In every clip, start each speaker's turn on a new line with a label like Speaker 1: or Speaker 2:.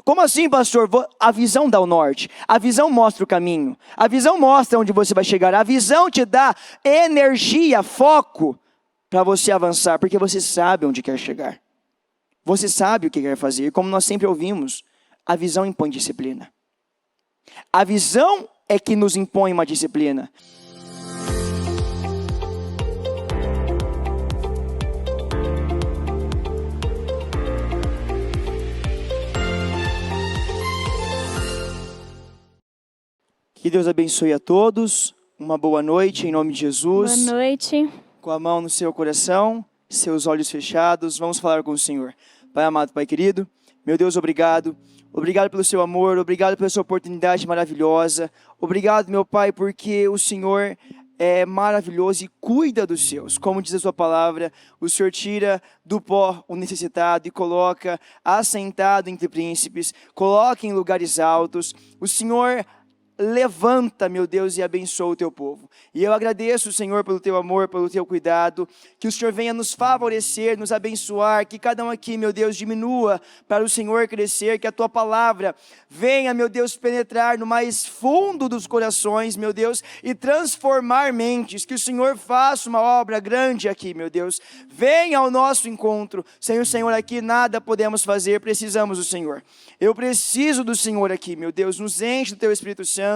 Speaker 1: Como assim, pastor? A visão dá o norte, a visão mostra o caminho, a visão mostra onde você vai chegar, a visão te dá energia, foco para você avançar, porque você sabe onde quer chegar. Você sabe o que quer fazer, como nós sempre ouvimos, a visão impõe disciplina. A visão é que nos impõe uma disciplina. Que Deus abençoe a todos, uma boa noite em nome de Jesus.
Speaker 2: Boa noite.
Speaker 1: Com a mão no seu coração, seus olhos fechados, vamos falar com o Senhor. Pai amado, Pai querido, meu Deus, obrigado. Obrigado pelo seu amor, obrigado pela sua oportunidade maravilhosa. Obrigado, meu Pai, porque o Senhor é maravilhoso e cuida dos seus. Como diz a sua palavra, o Senhor tira do pó o necessitado e coloca assentado entre príncipes, coloca em lugares altos. O Senhor levanta, meu Deus, e abençoa o teu povo. E eu agradeço, Senhor, pelo teu amor, pelo teu cuidado, que o Senhor venha nos favorecer, nos abençoar, que cada um aqui, meu Deus, diminua para o Senhor crescer, que a tua palavra venha, meu Deus, penetrar no mais fundo dos corações, meu Deus, e transformar mentes, que o Senhor faça uma obra grande aqui, meu Deus. Venha ao nosso encontro. Senhor, aqui nada podemos fazer, precisamos do Senhor. Eu preciso do Senhor aqui, meu Deus, nos enche do teu Espírito Santo,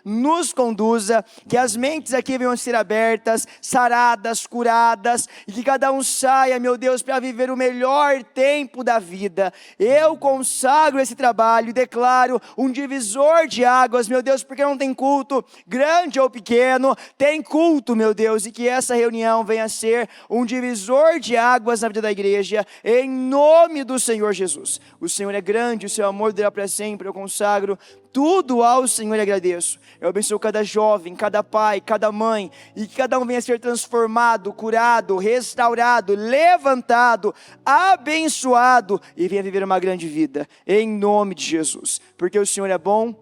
Speaker 1: nos conduza, que as mentes aqui venham a ser abertas, saradas, curadas, e que cada um saia, meu Deus, para viver o melhor tempo da vida. Eu consagro esse trabalho e declaro um divisor de águas, meu Deus, porque não tem culto grande ou pequeno, tem culto, meu Deus, e que essa reunião venha a ser um divisor de águas na vida da igreja, em nome do Senhor Jesus. O Senhor é grande, o seu amor durará para sempre. Eu consagro tudo ao Senhor e agradeço. Eu abençoo cada jovem, cada pai, cada mãe, e que cada um venha a ser transformado, curado, restaurado, levantado, abençoado, e venha viver uma grande vida, em nome de Jesus, porque o Senhor é bom,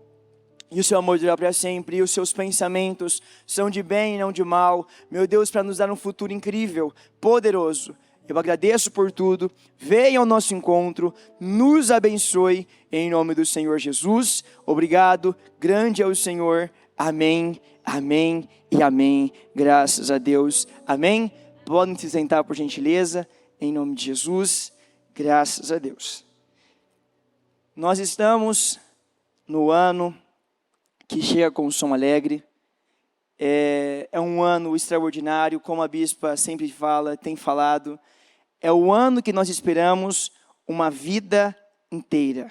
Speaker 1: e o seu amor dura para sempre, e os seus pensamentos são de bem e não de mal, meu Deus, para nos dar um futuro incrível, poderoso. Eu agradeço por tudo, venha ao nosso encontro, nos abençoe, em nome do Senhor Jesus. Obrigado, grande é o Senhor, amém, amém e amém, graças a Deus, amém. Podem se sentar por gentileza, em nome de Jesus, graças a Deus. Nós estamos no ano que chega com o som alegre, é um ano extraordinário, como a bispa sempre fala, tem falado. É o ano que nós esperamos uma vida inteira.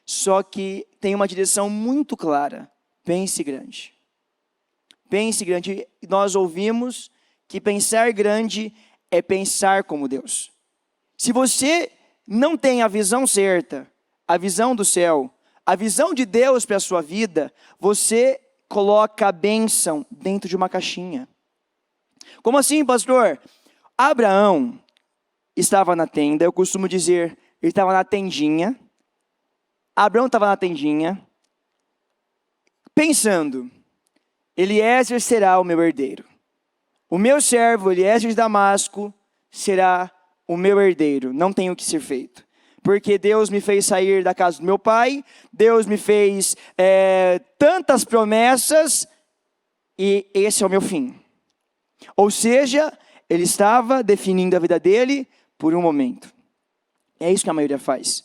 Speaker 1: Só que tem uma direção muito clara. Pense grande. Pense grande. Nós ouvimos que pensar grande é pensar como Deus. Se você não tem a visão certa, a visão do céu, a visão de Deus para a sua vida, você coloca a bênção dentro de uma caixinha. Como assim, pastor? Abraão estava na tenda, eu costumo dizer, ele estava na tendinha. Abraão estava na tendinha, pensando, Eliezer será o meu herdeiro. O meu servo, Eliezer de Damasco, será o meu herdeiro. Não tem o que ser feito. Porque Deus me fez sair da casa do meu pai, Deus me fez tantas promessas, e esse é o meu fim. Ou seja, ele estava definindo a vida dele por um momento. É isso que a maioria faz.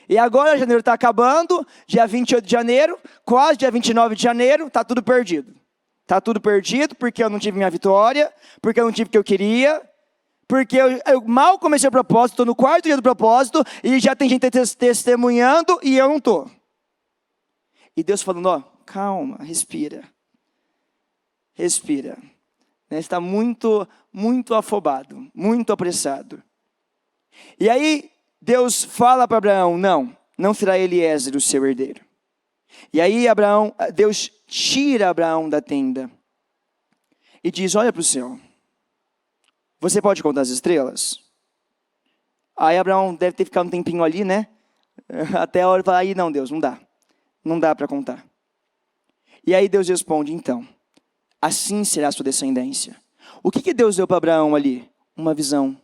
Speaker 1: E agora janeiro está acabando, dia 28 de janeiro, quase dia 29 de janeiro, está tudo perdido. Está tudo perdido porque eu não tive minha vitória, porque eu não tive o que eu queria, porque eu mal comecei o propósito, estou no quarto dia do propósito, e já tem gente testemunhando e eu não estou. E Deus falando, ó, calma, respira. Respira. Está muito, muito afobado, muito apressado. E aí Deus fala para Abraão, não será Eliezer o seu herdeiro. E aí Deus tira Abraão da tenda e diz, olha para o céu. Você pode contar as estrelas? Aí Abraão deve ter ficado um tempinho ali, né? Até a hora de falar, aí não, Deus, não dá. Não dá para contar. E aí Deus responde, então, assim será a sua descendência. O que Deus deu para Abraão ali? Uma visão.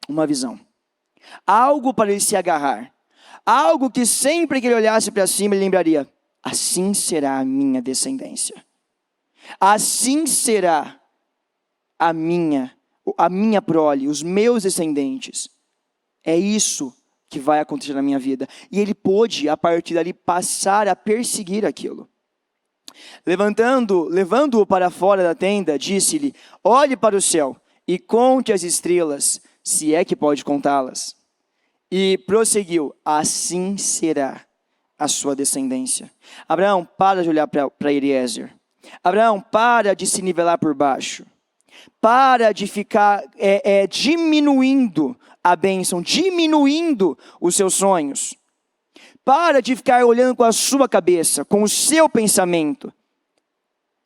Speaker 1: Uma visão. Algo para ele se agarrar. Algo que sempre que ele olhasse para cima, ele lembraria: assim será a minha descendência. Assim será a minha prole, os meus descendentes. É isso que vai acontecer na minha vida. E ele pôde, a partir dali, passar a perseguir aquilo. Levando-o para fora da tenda, disse-lhe: olhe para o céu e conte as estrelas, se é que pode contá-las. E prosseguiu: assim será a sua descendência. Abraão, para de olhar para Eliezer. Abraão, para de se nivelar por baixo. Para de ficar diminuindo a bênção, diminuindo os seus sonhos. Para de ficar olhando com a sua cabeça, com o seu pensamento.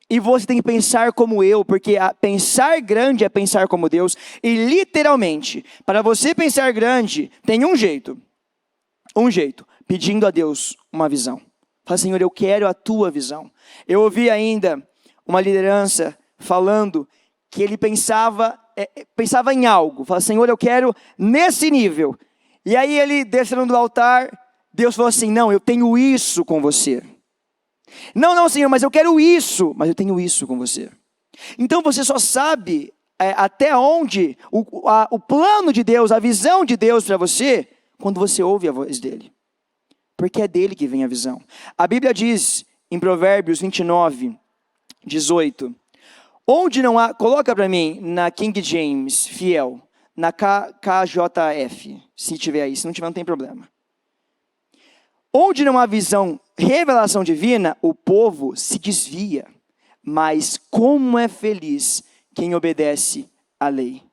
Speaker 1: E você tem que pensar como eu, porque pensar grande é pensar como Deus. E literalmente, para você pensar grande, tem um jeito, pedindo a Deus uma visão. Fala: Senhor, eu quero a tua visão. Eu ouvi ainda uma liderança falando que ele pensava em algo. Fala: Senhor, eu quero nesse nível. E aí ele descendo do altar, Deus falou assim: não, eu tenho isso com você. Não, Senhor, mas eu quero isso. Mas eu tenho isso com você. Então você só sabe até onde o plano de Deus, a visão de Deus para você, quando você ouve a voz dele. Porque é dele que vem a visão. A Bíblia diz em Provérbios 29, 18. Onde não há, coloca para mim na King James, fiel, na KJF, se tiver aí, se não tiver não tem problema. Onde não há visão, revelação divina, o povo se desvia, mas como é feliz quem obedece à lei.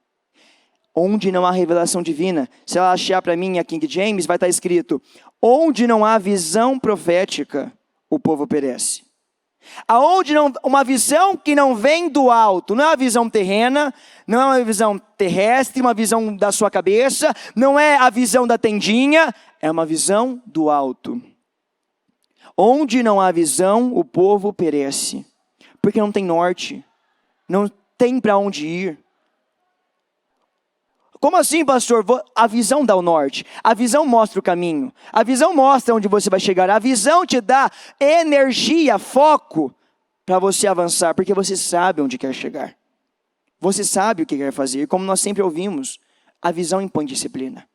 Speaker 1: Onde não há revelação divina, se ela achar para mim a King James, vai estar escrito: onde não há visão profética, o povo perece. Aonde não, uma visão que não vem do alto, não é uma visão terrena, não é uma visão terrestre, uma visão da sua cabeça, não é a visão da tendinha, é uma visão do alto. Onde não há visão, o povo perece, porque não tem norte, não tem para onde ir. Como assim, pastor? A visão dá o norte, a visão mostra o caminho, a visão mostra onde você vai chegar, a visão te dá energia, foco para você avançar, porque você sabe onde quer chegar. Você sabe o que quer fazer, como nós sempre ouvimos, a visão impõe disciplina.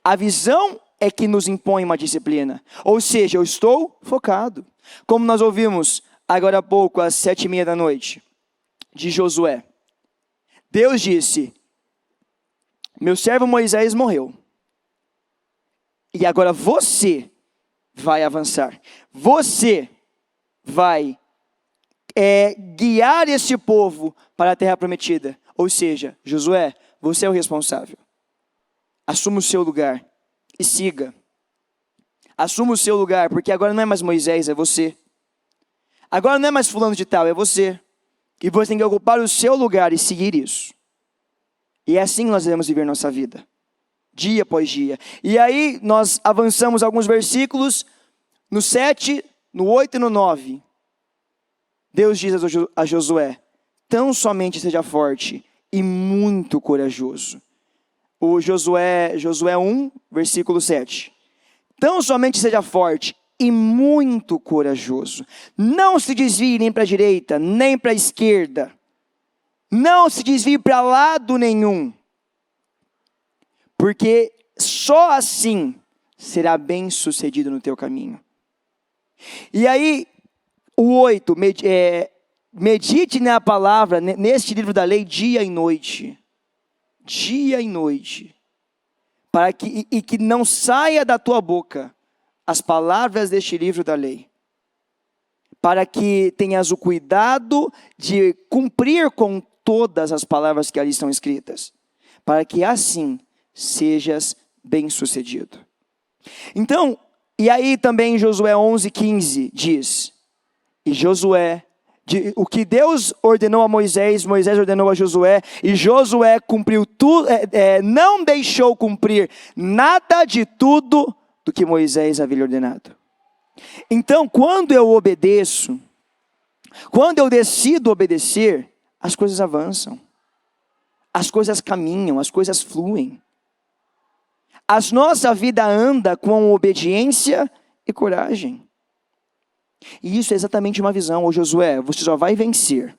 Speaker 1: A visão é que nos impõe uma disciplina, ou seja, eu estou focado. Como nós ouvimos agora há pouco, às 7:30 da noite, de Josué. Deus disse: meu servo Moisés morreu. E agora você vai avançar. Você vai guiar esse povo para a terra prometida. Ou seja, Josué, você é o responsável. Assuma o seu lugar e siga. Assuma o seu lugar, porque agora não é mais Moisés, é você. Agora não é mais fulano de tal, é você. E você tem que ocupar o seu lugar e seguir isso. E é assim que nós devemos viver nossa vida, dia após dia. E aí nós avançamos alguns versículos, no 7, no 8 e no 9. Deus diz a Josué: tão somente seja forte e muito corajoso. O Josué 1, versículo 7. Tão somente seja forte e muito corajoso. Não se desvie nem para a direita, nem para a esquerda. Não se desvie para lado nenhum, porque só assim será bem sucedido no teu caminho. E aí, o 8, medite na palavra, neste livro da lei, dia e noite, para que não saia da tua boca as palavras deste livro da lei, para que tenhas o cuidado de cumprir com todas as palavras que ali estão escritas, para que assim sejas bem-sucedido. Então, e aí também Josué 11:15 diz, e Josué, o que Deus ordenou a Moisés, Moisés ordenou a Josué, e Josué cumpriu tudo, não deixou cumprir nada de tudo do que Moisés havia ordenado. Então, quando eu obedeço, quando eu decido obedecer, as coisas avançam, as coisas caminham, as coisas fluem. A nossa vida anda com obediência e coragem. E isso é exatamente uma visão. Ô Josué, você só vai vencer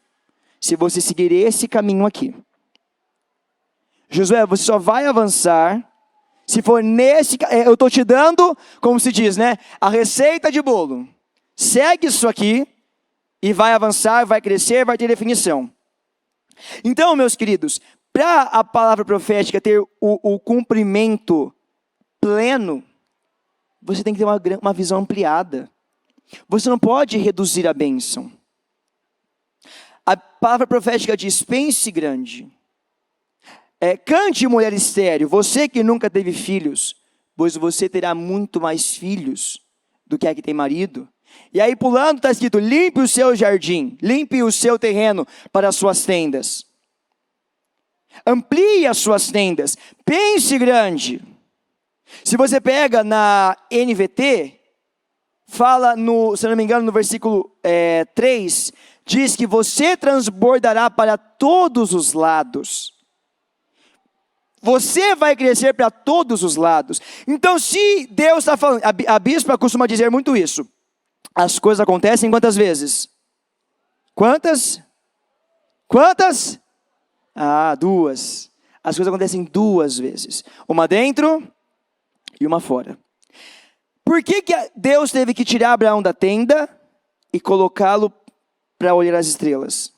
Speaker 1: se você seguir esse caminho aqui. Josué, você só vai avançar se for nesse... Eu estou te dando, como se diz, né? A receita de bolo. Segue isso aqui e vai avançar, vai crescer, vai ter definição. Então, meus queridos, para a palavra profética ter o cumprimento pleno, você tem que ter uma visão ampliada. Você não pode reduzir a bênção. A palavra profética diz, pense grande. Cante, mulher estéril, você que nunca teve filhos, pois você terá muito mais filhos do que a que tem marido. E aí pulando está escrito, limpe o seu jardim, limpe o seu terreno para as suas tendas. Amplie as suas tendas, pense grande. Se você pega na NVT, fala, se não me engano, no versículo 3, diz que você transbordará para todos os lados. Você vai crescer para todos os lados. Então, se Deus está falando, a bispa costuma dizer muito isso. As coisas acontecem quantas vezes? Quantas? Quantas? 2. As coisas acontecem 2 vezes. Uma dentro e uma fora. Por que Deus teve que tirar Abraão da tenda e colocá-lo para olhar as estrelas?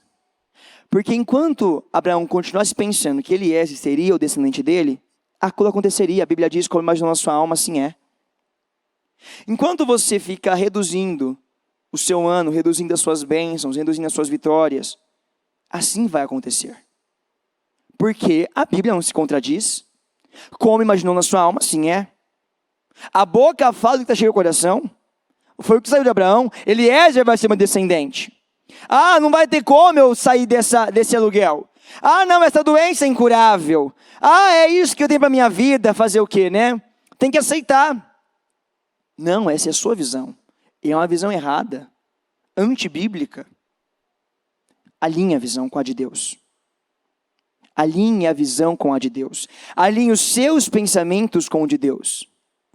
Speaker 1: Porque enquanto Abraão continuasse pensando que Eliezer seria o descendente dele, aquilo aconteceria. A Bíblia diz, como imaginou na sua alma, assim é. Enquanto você fica reduzindo o seu ano, reduzindo as suas bênçãos, reduzindo as suas vitórias, assim vai acontecer. Porque a Bíblia não se contradiz. Como imaginou na sua alma, assim é. A boca fala do que está cheio do coração. Foi o que saiu de Abraão. Eliezer vai ser meu descendente. Não vai ter como eu sair desse aluguel. Não, essa doença é incurável. É isso que eu tenho para minha vida, fazer o quê, né? Tem que aceitar. Não, essa é a sua visão. E é uma visão errada, antibíblica. Alinhe a visão com a de Deus. Alinhe a visão com a de Deus. Alinhe os seus pensamentos com o de Deus.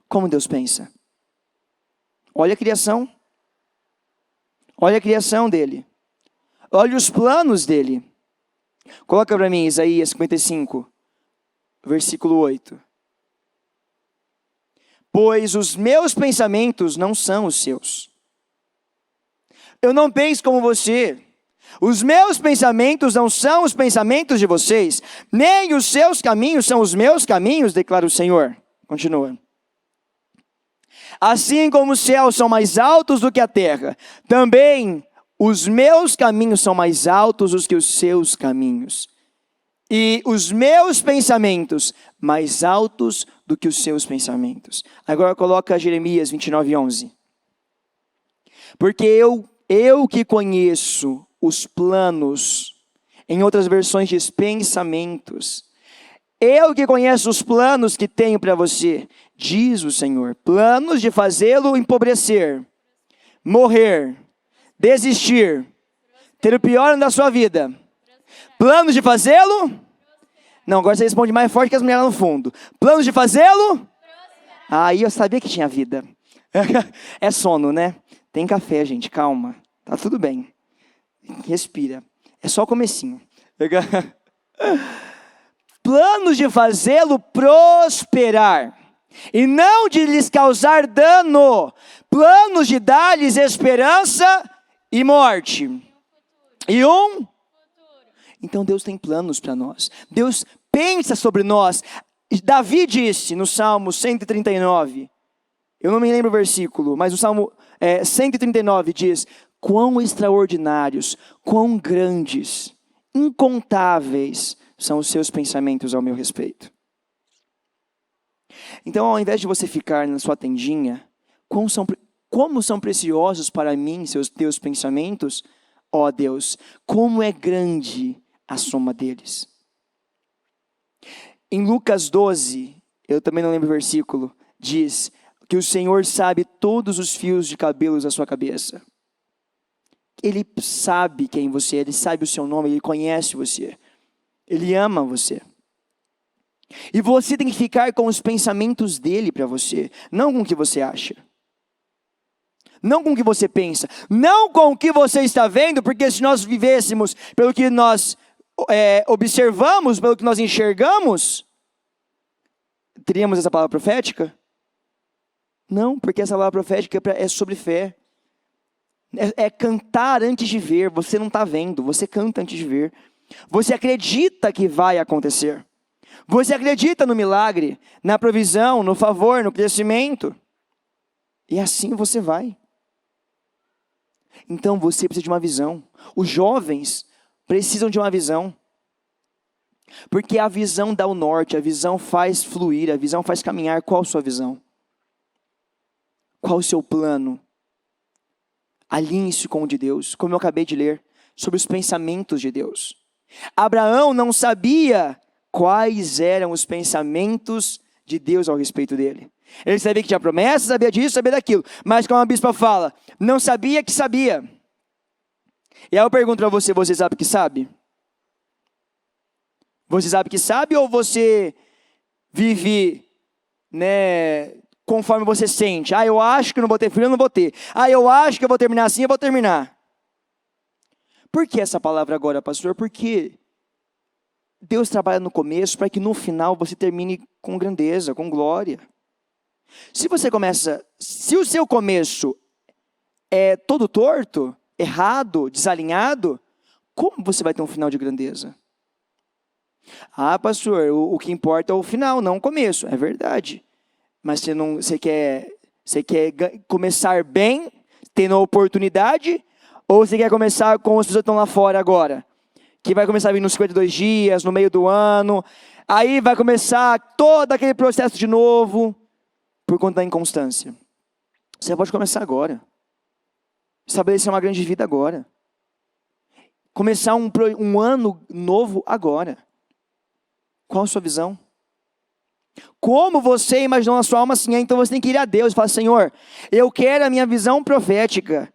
Speaker 1: Como Deus pensa? Olha a criação. Olha a criação dele. Olha os planos dele. Coloca para mim Isaías 55, versículo 8. Pois os meus pensamentos não são os seus. Eu não penso como você. Os meus pensamentos não são os pensamentos de vocês, nem os seus caminhos são os meus caminhos, declara o Senhor. Continua. Assim como os céus são mais altos do que a terra, também os meus caminhos são mais altos do que os seus caminhos. E os meus pensamentos mais altos do que os seus pensamentos. Agora coloca Jeremias 29:11. Porque eu que conheço os planos, em outras versões diz pensamentos. Eu que conheço os planos que tenho para você, diz o Senhor. Planos de fazê-lo empobrecer, morrer, desistir, ter o pior ano da sua vida. Planos de fazê-lo? Não, agora você responde mais forte que as mulheres lá no fundo. Planos de fazê-lo? Aí eu sabia que tinha vida. É sono, né? Tem café, gente, calma. Tá tudo bem. Respira. É só o comecinho. Planos de fazê-lo prosperar e não de lhes causar dano. Planos de dar-lhes esperança e morte. E Então Deus tem planos para nós. Deus pensa sobre nós. Davi disse no Salmo 139, eu não me lembro o versículo, mas o Salmo 139 diz: quão extraordinários, quão grandes, incontáveis são os seus pensamentos ao meu respeito. Então, ao invés de você ficar na sua tendinha, como são preciosos para mim seus teus pensamentos, ó Deus, como é grande a soma deles. Em Lucas 12, eu também não lembro o versículo, diz que o Senhor sabe todos os fios de cabelos da sua cabeça. Ele sabe quem você é, Ele sabe o seu nome, Ele conhece você. Ele ama você. E você tem que ficar com os pensamentos dele para você, não com o que você acha. Não com o que você pensa, não com o que você está vendo, porque se nós vivêssemos pelo que nós observamos, pelo que nós enxergamos, teríamos essa palavra profética? Não, porque essa palavra profética é sobre fé. É cantar antes de ver, você não está vendo, você canta antes de ver. Você acredita que vai acontecer. Você acredita no milagre, na provisão, no favor, no crescimento. E assim você vai. Então você precisa de uma visão. Os jovens precisam de uma visão. Porque a visão dá o norte, a visão faz fluir, a visão faz caminhar. Qual a sua visão? Qual o seu plano? Alinhe-se com o de Deus, como eu acabei de ler, sobre os pensamentos de Deus. Abraão não sabia quais eram os pensamentos de Deus ao respeito dele. Ele sabia que tinha promessa, sabia disso, sabia daquilo. Mas como a bispa fala, não sabia que sabia. E aí eu pergunto para você, você sabe que sabe? Você sabe que sabe ou você vive, conforme você sente? Eu acho que não vou ter filho, eu não vou ter. Eu acho que eu vou terminar assim, eu vou terminar. Por que essa palavra agora, pastor? Porque Deus trabalha no começo para que no final você termine com grandeza, com glória. Se o seu começo é todo torto, errado, desalinhado, como você vai ter um final de grandeza? Pastor, o que importa é o final, não o começo. É verdade. Mas você quer começar bem, tendo a oportunidade, ou você quer começar com as pessoas que estão lá fora agora? Que vai começar a vir nos 52 dias, no meio do ano, aí vai começar todo aquele processo de novo, por conta da inconstância. Você pode começar agora. Estabelecer uma grande vida agora. Começar um ano novo agora. Qual a sua visão? Como você imaginou na sua alma assim? Então você tem que ir a Deus e falar, Senhor, eu quero a minha visão profética.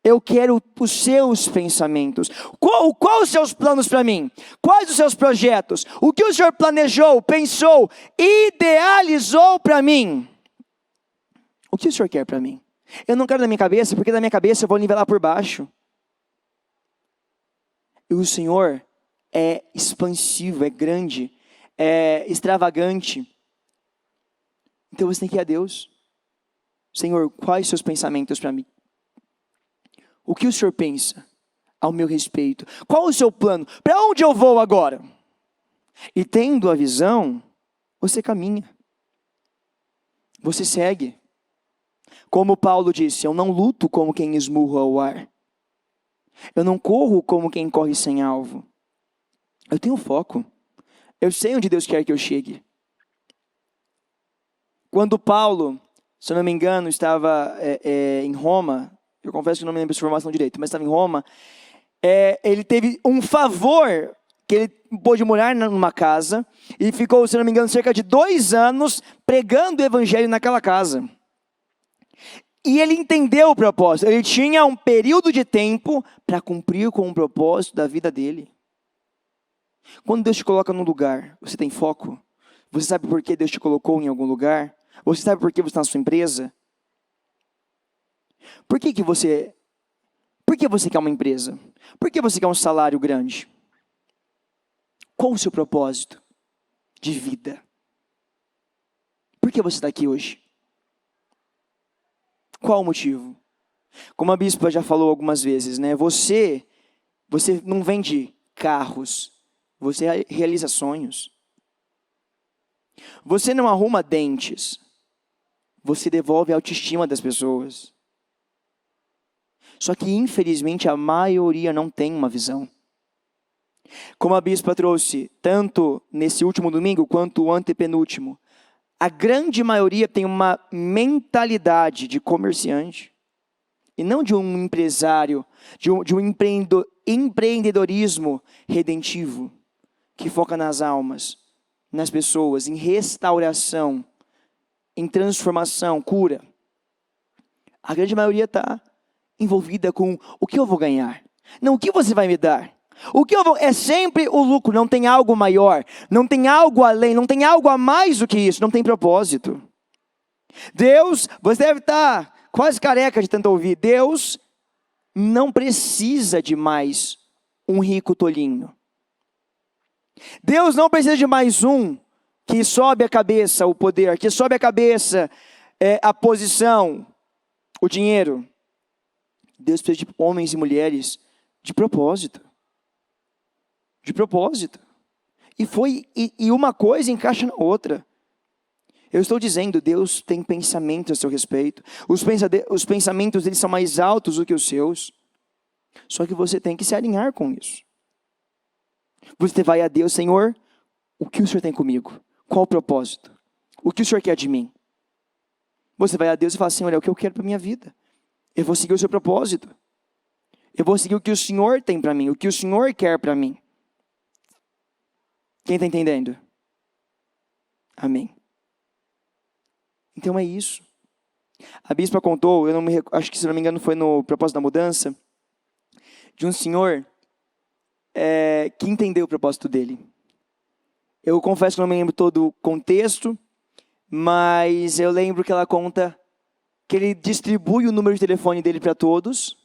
Speaker 1: Eu quero os seus pensamentos. Qual os seus planos para mim? Quais os seus projetos? O que o Senhor planejou, pensou, idealizou para mim? O que o Senhor quer para mim? Eu não quero da minha cabeça, porque da minha cabeça eu vou nivelar por baixo. E o Senhor é expansivo, é grande, é extravagante. Então você tem que ir a Deus. Senhor, quais os seus pensamentos para mim? O que o Senhor pensa ao meu respeito? Qual o seu plano? Para onde eu vou agora? E tendo a visão, você caminha. Você segue. Como Paulo disse, eu não luto como quem esmurra o ar. Eu não corro como quem corre sem alvo. Eu tenho foco. Eu sei onde Deus quer que eu chegue. Quando Paulo, se eu não me engano, estava em Roma, eu confesso que não me lembro essa informação direito, mas estava em Roma, ele teve um favor, que ele pôde morar numa casa, e ficou, se não me engano, cerca de 2 anos pregando o evangelho naquela casa. E ele entendeu o propósito, ele tinha um período de tempo para cumprir com o propósito da vida dele. Quando Deus te coloca num lugar, você tem foco? Você sabe por que Deus te colocou em algum lugar? Você sabe por que você está na sua empresa? Por que você quer uma empresa? Por que você quer um salário grande? Qual o seu propósito de vida? Por que você está aqui hoje? Qual o motivo? Como a bispa já falou algumas vezes, Você não vende carros, você realiza sonhos. Você não arruma dentes, você devolve a autoestima das pessoas. Só que, infelizmente, a maioria não tem uma visão. Como a bispa trouxe, tanto nesse último domingo, quanto o antepenúltimo, a grande maioria tem uma mentalidade de comerciante, e não de um empresário, de um empreendedorismo redentivo, que foca nas almas, nas pessoas, em restauração, em transformação, cura. A grande maioria está envolvida com o que eu vou ganhar. Não, o que você vai me dar? O que eu vou, é sempre o lucro, não tem algo maior, não tem algo além, não tem algo a mais do que isso, não tem propósito. Deus, você deve estar quase careca de tanto ouvir, Deus não precisa de mais um rico tolinho. Deus não precisa de mais um que sobe a cabeça, o poder, que sobe a cabeça, a posição, o dinheiro. Deus precisa de homens e mulheres de propósito. De propósito. E uma coisa encaixa na outra. Eu estou dizendo, Deus tem pensamento a seu respeito. Os pensamentos dele são mais altos do que os seus. Só que você tem que se alinhar com isso. Você vai a Deus, Senhor, o que o Senhor tem comigo? Qual o propósito? O que o Senhor quer de mim? Você vai a Deus e fala, Senhor, é o que eu quero para a minha vida. Eu vou seguir o seu propósito. Eu vou seguir o que o Senhor tem para mim, o que o Senhor quer para mim. Quem está entendendo? Amém. Então é isso. A bispa contou, acho que se não me engano foi no propósito da mudança, de um senhor que entendeu o propósito dele. Eu confesso que não me lembro todo o contexto, mas eu lembro que ela conta que ele distribui o número de telefone dele para todos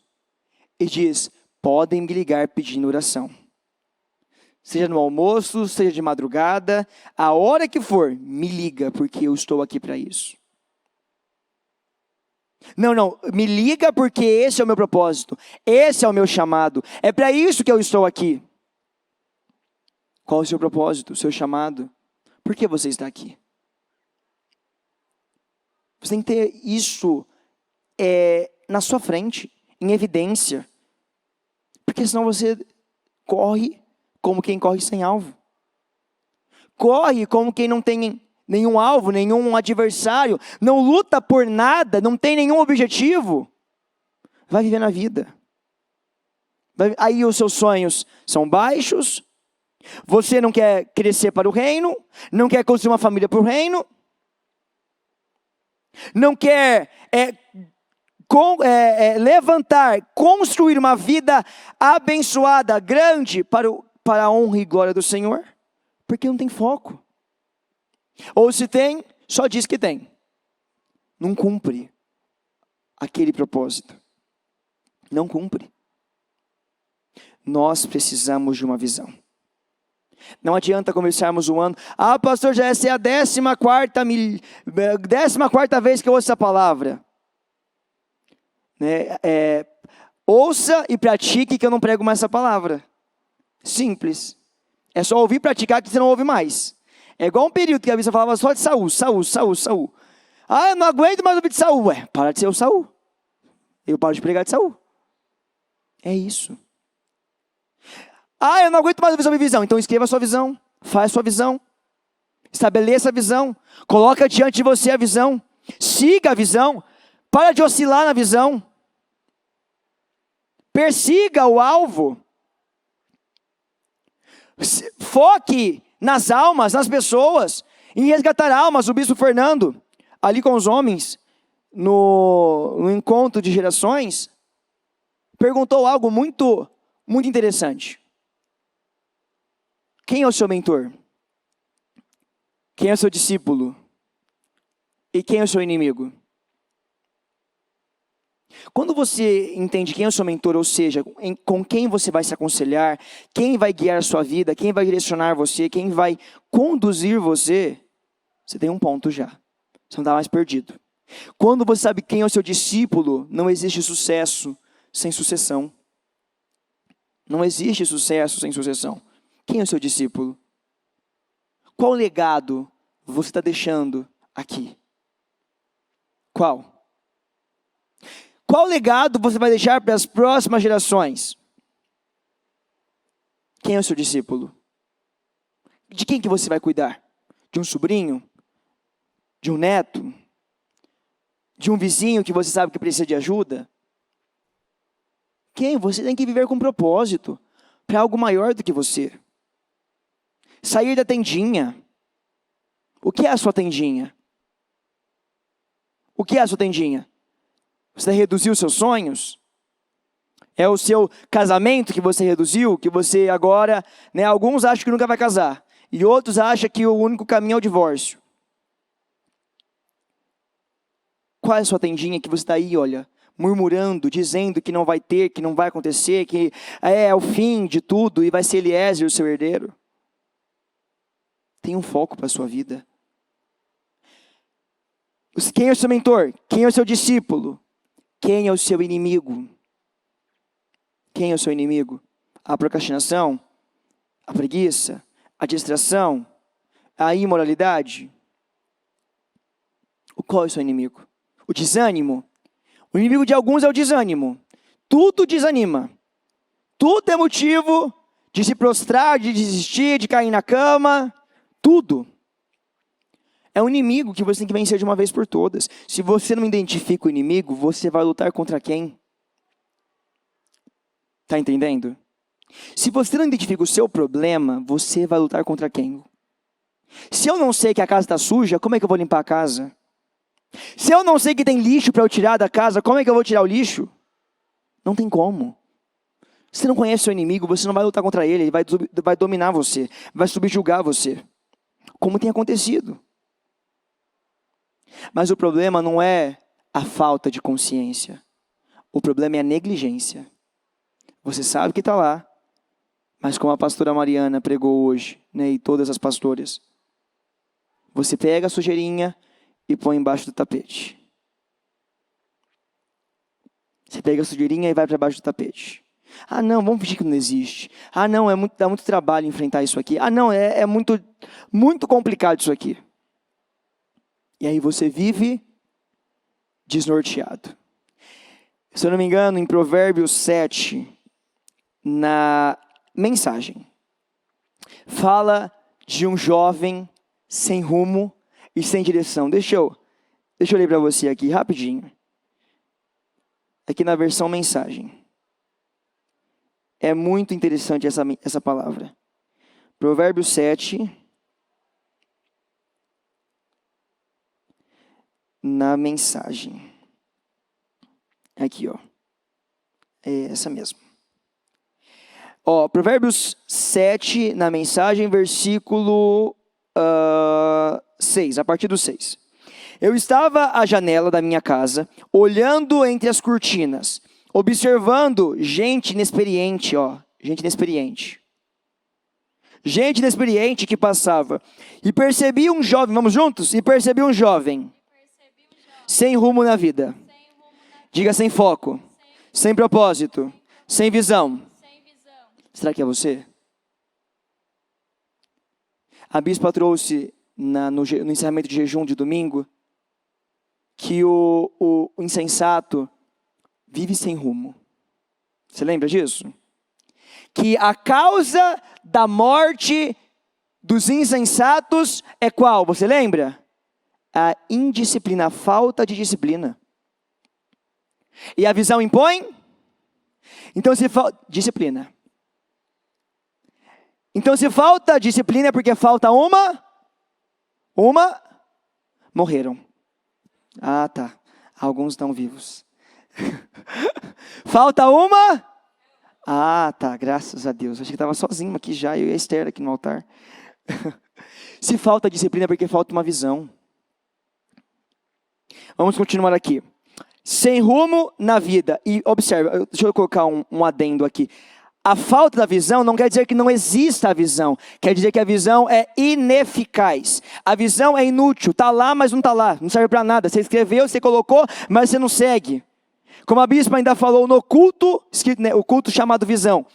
Speaker 1: e diz, podem me ligar pedindo oração. Seja no almoço, seja de madrugada, a hora que for, me liga, porque eu estou aqui para isso. Não, me liga porque esse é o meu propósito, esse é o meu chamado, é para isso que eu estou aqui. Qual é o seu propósito, o seu chamado? Por que você está aqui? Você tem que ter isso na sua frente, em evidência. Porque senão você corre como quem corre sem alvo. Corre como quem não tem nenhum alvo, nenhum adversário, não luta por nada, não tem nenhum objetivo. Vai viver na vida. Aí os seus sonhos são baixos, você não quer crescer para o reino, não quer construir uma família para o reino, não quer levantar, construir uma vida abençoada, grande, para a honra e glória do Senhor, porque não tem foco. Ou se tem, só diz que tem. Não cumpre aquele propósito. Não cumpre. Nós precisamos de uma visão. Não adianta começarmos o ano. Ah, pastor, já essa é a 14ª vez que eu ouço essa palavra. Ouça e pratique que eu não prego mais essa palavra. Simples. É só ouvir e praticar que você não ouve mais. É igual um período que a bispa falava só de Saul. Ah, eu não aguento mais ouvir de Saul. Ué, para de ser o Saul. Eu paro de pregar de Saul. É isso. Ah, eu não aguento mais ouvir sobre visão. Então escreva a sua visão. Faz a sua visão. Estabeleça a visão. Coloca diante de você a visão. Siga a visão. Para de oscilar na visão. Persiga o alvo. Foque nas almas, nas pessoas, em resgatar almas. O bispo Fernando, ali com os homens, no encontro de gerações, perguntou algo muito, muito interessante. Quem é o seu mentor? Quem é o seu discípulo? E quem é o seu inimigo? Quando você entende quem é o seu mentor, ou seja, com quem você vai se aconselhar, quem vai guiar a sua vida, quem vai direcionar você, quem vai conduzir você, você tem um ponto já. Você não está mais perdido. Quando você sabe quem é o seu discípulo, não existe sucesso sem sucessão. Não existe sucesso sem sucessão. Quem é o seu discípulo? Qual legado você está deixando aqui? Qual? Qual legado você vai deixar para as próximas gerações? Quem é o seu discípulo? De quem que você vai cuidar? De um sobrinho? De um neto? De um vizinho que você sabe que precisa de ajuda? Quem? Você tem que viver com propósito, para algo maior do que você. Sair da tendinha. O que é a sua tendinha? O que é a sua tendinha? Você reduzir os seus sonhos? É o seu casamento que você reduziu, que você agora, né, alguns acham que nunca vai casar, e outros acham que o único caminho é o divórcio. Qual é a sua tendinha que você está aí, olha, murmurando, dizendo que não vai ter, que não vai acontecer, que é o fim de tudo e vai ser Eliezer o seu herdeiro? Tem um foco para a sua vida. Quem é o seu mentor? Quem é o seu discípulo? Quem é o seu inimigo? Quem é o seu inimigo? A procrastinação? A preguiça? A distração? A imoralidade? Qual é o seu inimigo? O desânimo? O inimigo de alguns é o desânimo. Tudo desanima. Tudo é motivo de se prostrar, de desistir, de cair na cama. Tudo. É um inimigo que você tem que vencer de uma vez por todas. Se você não identifica o inimigo, você vai lutar contra quem? Está entendendo? Se você não identifica o seu problema, você vai lutar contra quem? Se eu não sei que a casa está suja, como é que eu vou limpar a casa? Se eu não sei que tem lixo para eu tirar da casa, como é que eu vou tirar o lixo? Não tem como. Se você não conhece o seu inimigo, você não vai lutar contra ele, ele vai dominar você, vai subjugar você. Como tem acontecido. Mas o problema não é a falta de consciência. O problema é a negligência. Você sabe que está lá, mas como a pastora Mariana pregou hoje, né, e todas as pastoras, você pega a sujeirinha e põe embaixo do tapete. Você pega a sujeirinha e vai para baixo do tapete. Ah, não, vamos fingir que não existe. Ah, não, dá muito trabalho enfrentar isso aqui. Ah, não, é muito complicado isso aqui. E aí você vive desnorteado. Se eu não me engano, em Provérbios 7, na mensagem, fala de um jovem sem rumo e sem direção. Deixa eu ler para você aqui rapidinho. Aqui na versão mensagem. É muito interessante essa palavra. Provérbios 7. Na mensagem. Aqui, ó. É essa mesmo. Ó, Provérbios 7, na mensagem, versículo 6, a partir do 6. Eu estava à janela da minha casa, olhando entre as cortinas, observando gente inexperiente, ó. Gente inexperiente. Gente inexperiente que passava. E percebi um jovem, vamos juntos? E percebi um jovem. Sem rumo na vida. Diga sem foco. Sem propósito. Sem visão. Será que é você? A bispa trouxe no encerramento de jejum de domingo que o insensato vive sem rumo. Você lembra disso? Que a causa da morte dos insensatos é qual? Você lembra? A indisciplina, a falta de disciplina. E a visão impõe? Então se falta disciplina. Então se falta disciplina é porque falta uma morreram. Ah, tá. Alguns estão vivos. Falta uma? Ah, tá. Graças a Deus. Achei que estava sozinho aqui já, eu e a Esther aqui no altar. Se falta disciplina é porque falta uma visão. Vamos continuar aqui. Sem rumo na vida. E observe, deixa eu colocar um adendo aqui. A falta da visão não quer dizer que não exista a visão. Quer dizer que a visão é ineficaz. A visão é inútil. Está lá, mas não está lá. Não serve para nada. Você escreveu, você colocou, mas você não segue. Como a bispa ainda falou no culto, o culto chamado visão.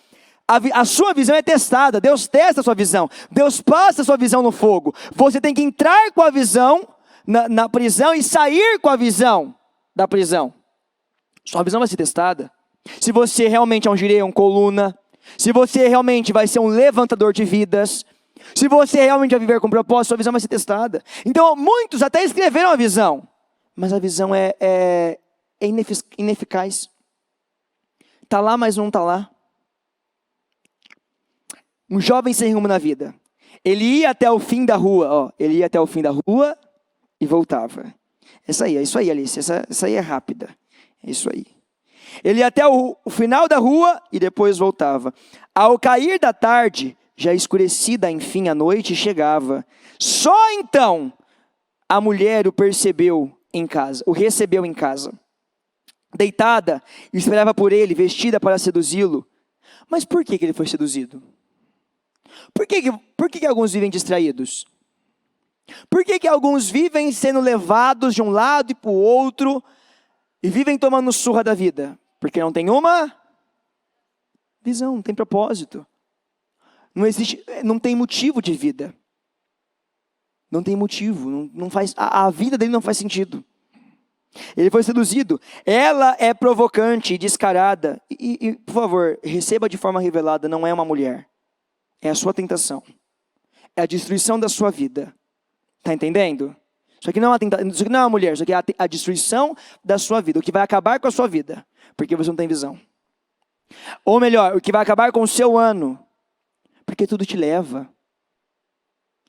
Speaker 1: A sua visão é testada. Deus testa a sua visão. Deus passa a sua visão no fogo. Você tem que entrar com a visão na prisão e sair com a visão da prisão. Sua visão vai ser testada. Se você realmente é um gireum, coluna, se você realmente vai ser um levantador de vidas, se você realmente vai viver com propósito, sua visão vai ser testada. Então, muitos até escreveram a visão, mas a visão é ineficaz. Está lá, mas não está lá. Um jovem sem rumo na vida. Ele ia até o fim da rua, ó. Ele ia até o fim da rua e voltava. É isso aí, Alice. Essa aí é rápida. É isso aí. Ele ia até o final da rua e depois voltava. Ao cair da tarde, já escurecida, enfim, a noite chegava. Só então a mulher o percebeu em casa, o recebeu em casa. Deitada, esperava por ele, vestida para seduzi-lo. Mas por que ele foi seduzido? Por que alguns vivem distraídos? Por que alguns vivem sendo levados de um lado e para o outro e vivem tomando surra da vida? Porque não tem uma visão, não tem propósito. Não tem motivo de vida. Não tem motivo, não faz, a vida dele não faz sentido. Ele foi seduzido. Ela é provocante e descarada. E, por favor, receba de forma revelada, não é uma mulher. É a sua tentação. É a destruição da sua vida. Está entendendo? Isso aqui não é uma mulher, isso aqui é a destruição da sua vida. O que vai acabar com a sua vida. Porque você não tem visão. Ou melhor, o que vai acabar com o seu ano. Porque tudo te leva.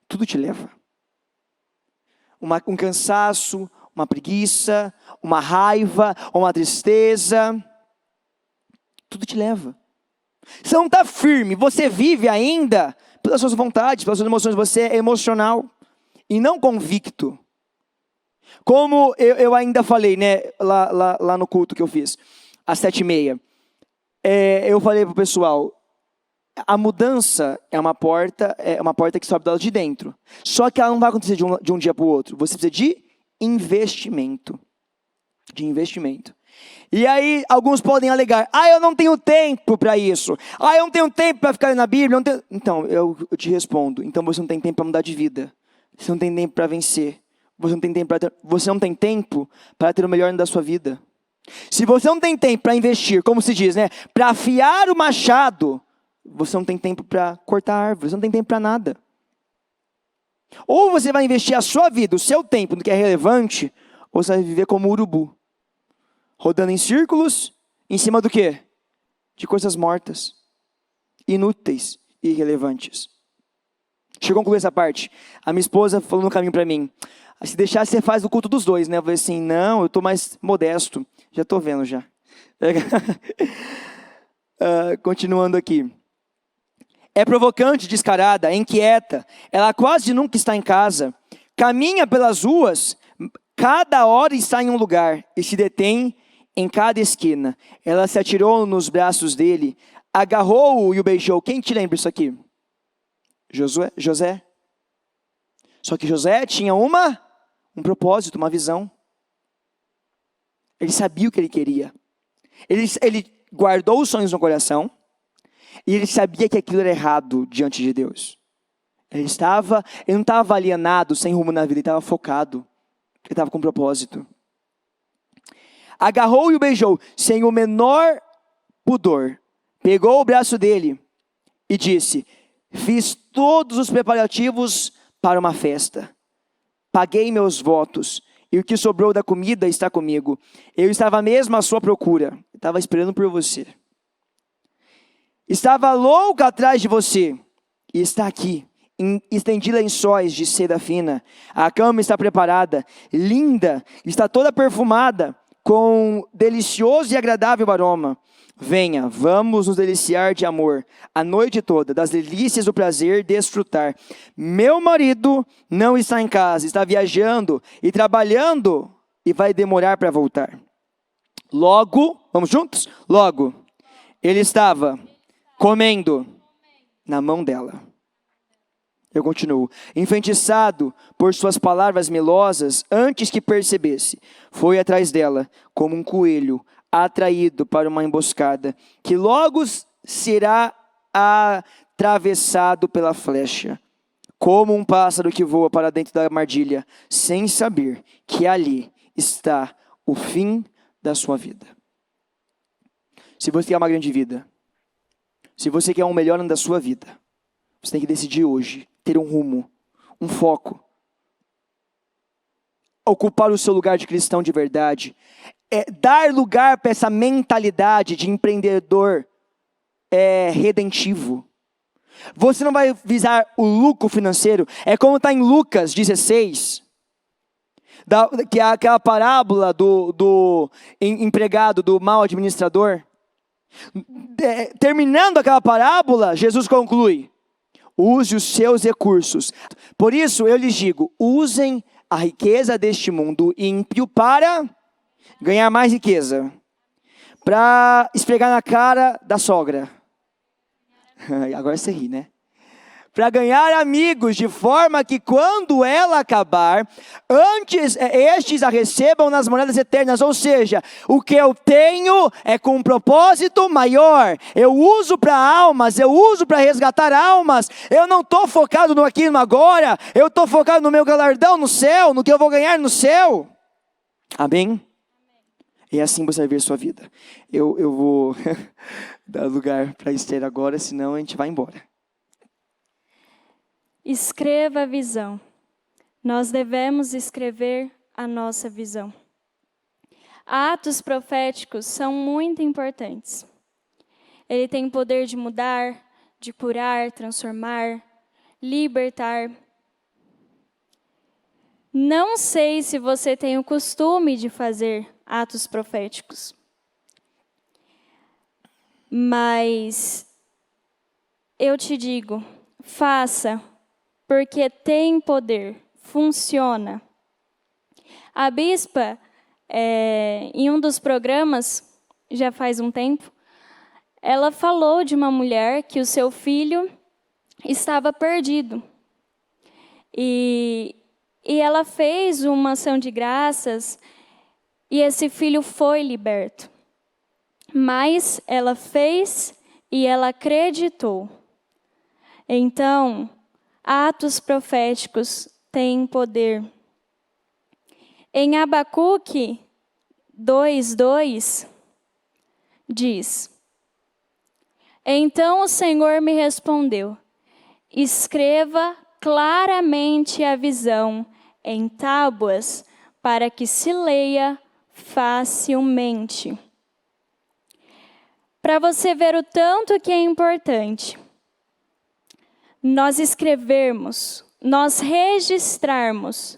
Speaker 1: Tudo te leva. Um cansaço, uma preguiça, uma raiva, uma tristeza. Tudo te leva. Você não está firme, você vive ainda pelas suas vontades, pelas suas emoções. Você é emocional e não convicto. Como eu ainda falei, né, lá no culto que eu fiz, às 7h30. Eu falei para o pessoal, a mudança é uma porta que sobe do lado de dentro. Só que ela não vai acontecer de um dia para o outro. Você precisa de investimento. E aí, alguns podem alegar, eu não tenho tempo para isso. Eu não tenho tempo para ficar na Bíblia. Então, eu te respondo. Então, você não tem tempo para mudar de vida. Você não tem tempo para vencer. Você não tem tempo para ter o melhor da sua vida. Se você não tem tempo para investir, como se diz, né? Para afiar o machado, você não tem tempo para cortar a árvore. Você não tem tempo para nada. Ou você vai investir a sua vida, o seu tempo no que é relevante, ou você vai viver como um urubu. Rodando em círculos, em cima do quê? De coisas mortas, inúteis e irrelevantes. Deixa eu concluir essa parte. A minha esposa falou no caminho para mim, se deixar, você faz o culto dos dois, né? Eu falei assim, não, eu estou mais modesto. Já estou vendo já. Continuando aqui. É provocante, descarada, inquieta. Ela quase nunca está em casa. Caminha pelas ruas, cada hora está em um lugar e se detém em cada esquina. Ela se atirou nos braços dele, agarrou-o e o beijou. Quem te lembra isso aqui? José. Só que José tinha um propósito, uma visão. Ele sabia o que ele queria. Ele guardou os sonhos no coração e ele sabia que aquilo era errado diante de Deus. Ele não estava alienado, sem rumo na vida, ele estava focado. Ele estava com propósito. Agarrou e o beijou, sem o menor pudor. Pegou o braço dele e disse, fiz todos os preparativos para uma festa. Paguei meus votos e o que sobrou da comida está comigo. Eu estava mesmo à sua procura. Estava esperando por você. Estava louco atrás de você e está aqui. Estendi lençóis de seda fina. A cama está preparada, linda, está toda perfumada, com delicioso e agradável aroma. Venha, vamos nos deliciar de amor, a noite toda, das delícias do prazer desfrutar. Meu marido não está em casa, está viajando e trabalhando e vai demorar para voltar. Logo, vamos juntos? Logo, ele estava comendo na mão dela. Eu continuo. Enfeitiçado por suas palavras melosas, antes que percebesse, foi atrás dela, como um coelho atraído para uma emboscada, que logo será atravessado pela flecha, como um pássaro que voa para dentro da armadilha, sem saber que ali está o fim da sua vida. Se você quer uma grande vida, se você quer um melhor ano da sua vida, você tem que decidir hoje, ter um rumo, um foco. Ocupar o seu lugar de cristão de verdade. Dar lugar para essa mentalidade de empreendedor redentivo. Você não vai visar o lucro financeiro. É como está em Lucas 16. que é aquela parábola do empregado, do mau administrador. Terminando aquela parábola, Jesus conclui: use os seus recursos. Por isso eu lhes digo, usem a riqueza deste mundo ímpio para ganhar mais riqueza. Para esfregar na cara da sogra. Agora você ri, né? Para ganhar amigos, de forma que quando ela acabar, antes estes a recebam nas moradas eternas. Ou seja, o que eu tenho é com um propósito maior. Eu uso para almas, eu uso para resgatar almas. Eu não estou focado no aqui e no agora. Eu estou focado no meu galardão no céu, no que eu vou ganhar no céu. Amém? E assim você vai ver a sua vida. Eu vou dar lugar para Esther agora, senão a gente vai embora.
Speaker 2: Escreva a visão. Nós devemos escrever a nossa visão. Atos proféticos são muito importantes. Ele tem poder de mudar, de curar, transformar, libertar. Não sei se você tem o costume de fazer atos proféticos, mas eu te digo, faça, porque tem poder, funciona. A bispa, em um dos programas, já faz um tempo, ela falou de uma mulher que o seu filho estava perdido. E ela fez uma ação de graças e esse filho foi liberto. Mas ela fez e ela acreditou. Então, atos proféticos têm poder. Em Abacuque 2:2 diz: então o Senhor me respondeu: escreva claramente a visão em tábuas, para que se leia facilmente. Para você ver o tanto que é importante nós escrevermos, nós registrarmos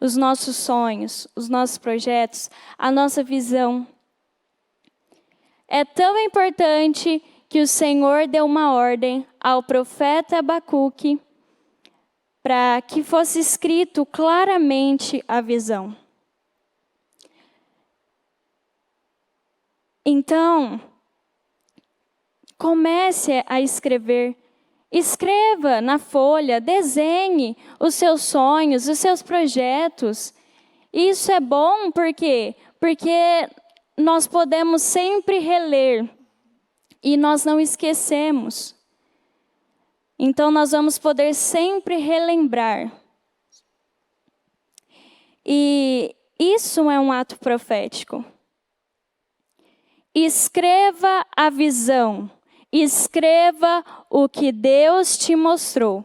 Speaker 2: os nossos sonhos, os nossos projetos, a nossa visão. É tão importante que o Senhor deu uma ordem ao profeta Abacuque para que fosse escrito claramente a visão. Então, comece a escrever. Escreva na folha, desenhe os seus sonhos, os seus projetos. Isso é bom porque nós podemos sempre reler e nós não esquecemos. Então nós vamos poder sempre relembrar. E isso é um ato profético. Escreva a visão. Escreva o que Deus te mostrou.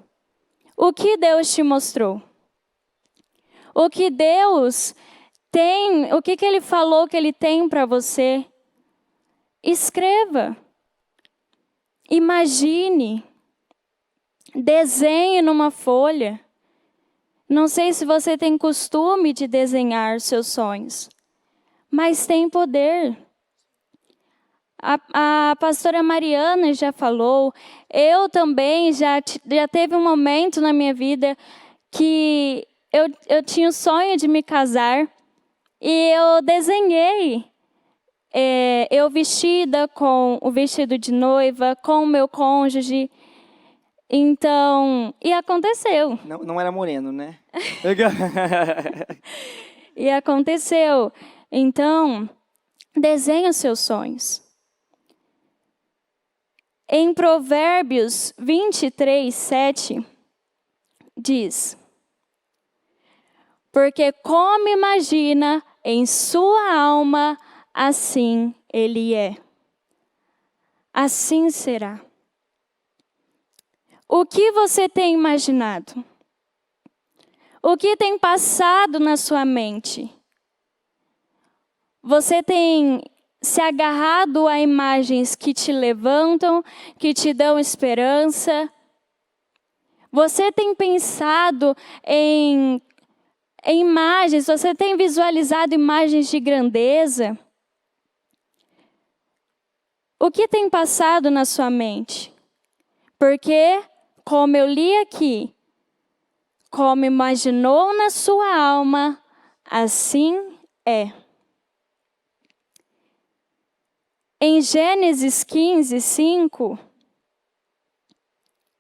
Speaker 2: O que Deus te mostrou? O que Deus tem, o que Ele falou que Ele tem para você? Escreva. Imagine. Desenhe numa folha. Não sei se você tem costume de desenhar seus sonhos, mas tem poder. A pastora Mariana já falou, eu também já teve um momento na minha vida que eu tinha o sonho de me casar e eu desenhei eu vestida com o vestido de noiva, com o meu cônjuge. Então, e aconteceu.
Speaker 1: Não era moreno, né?
Speaker 2: E aconteceu. Então, desenhe os seus sonhos. Em Provérbios 23:7, diz: porque como imagina em sua alma, assim ele é. Assim será. O que você tem imaginado? O que tem passado na sua mente? Você tem se agarrado a imagens que te levantam, que te dão esperança? Você tem pensado em imagens, você tem visualizado imagens de grandeza? O que tem passado na sua mente? Porque, como eu li aqui, como imaginou na sua alma, assim é. Em Gênesis 15, 5,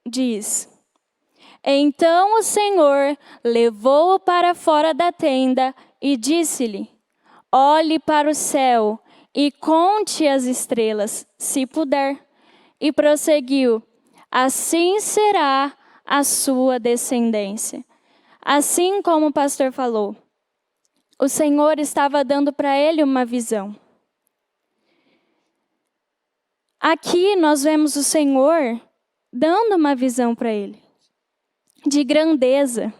Speaker 2: diz: Então o Senhor levou-o para fora da tenda e disse-lhe: Olhe para o céu e conte as estrelas, se puder. E prosseguiu: Assim será a sua descendência. Assim como o pastor falou, o Senhor estava dando para ele uma visão. Aqui nós vemos o Senhor dando uma visão para ele, de grandeza.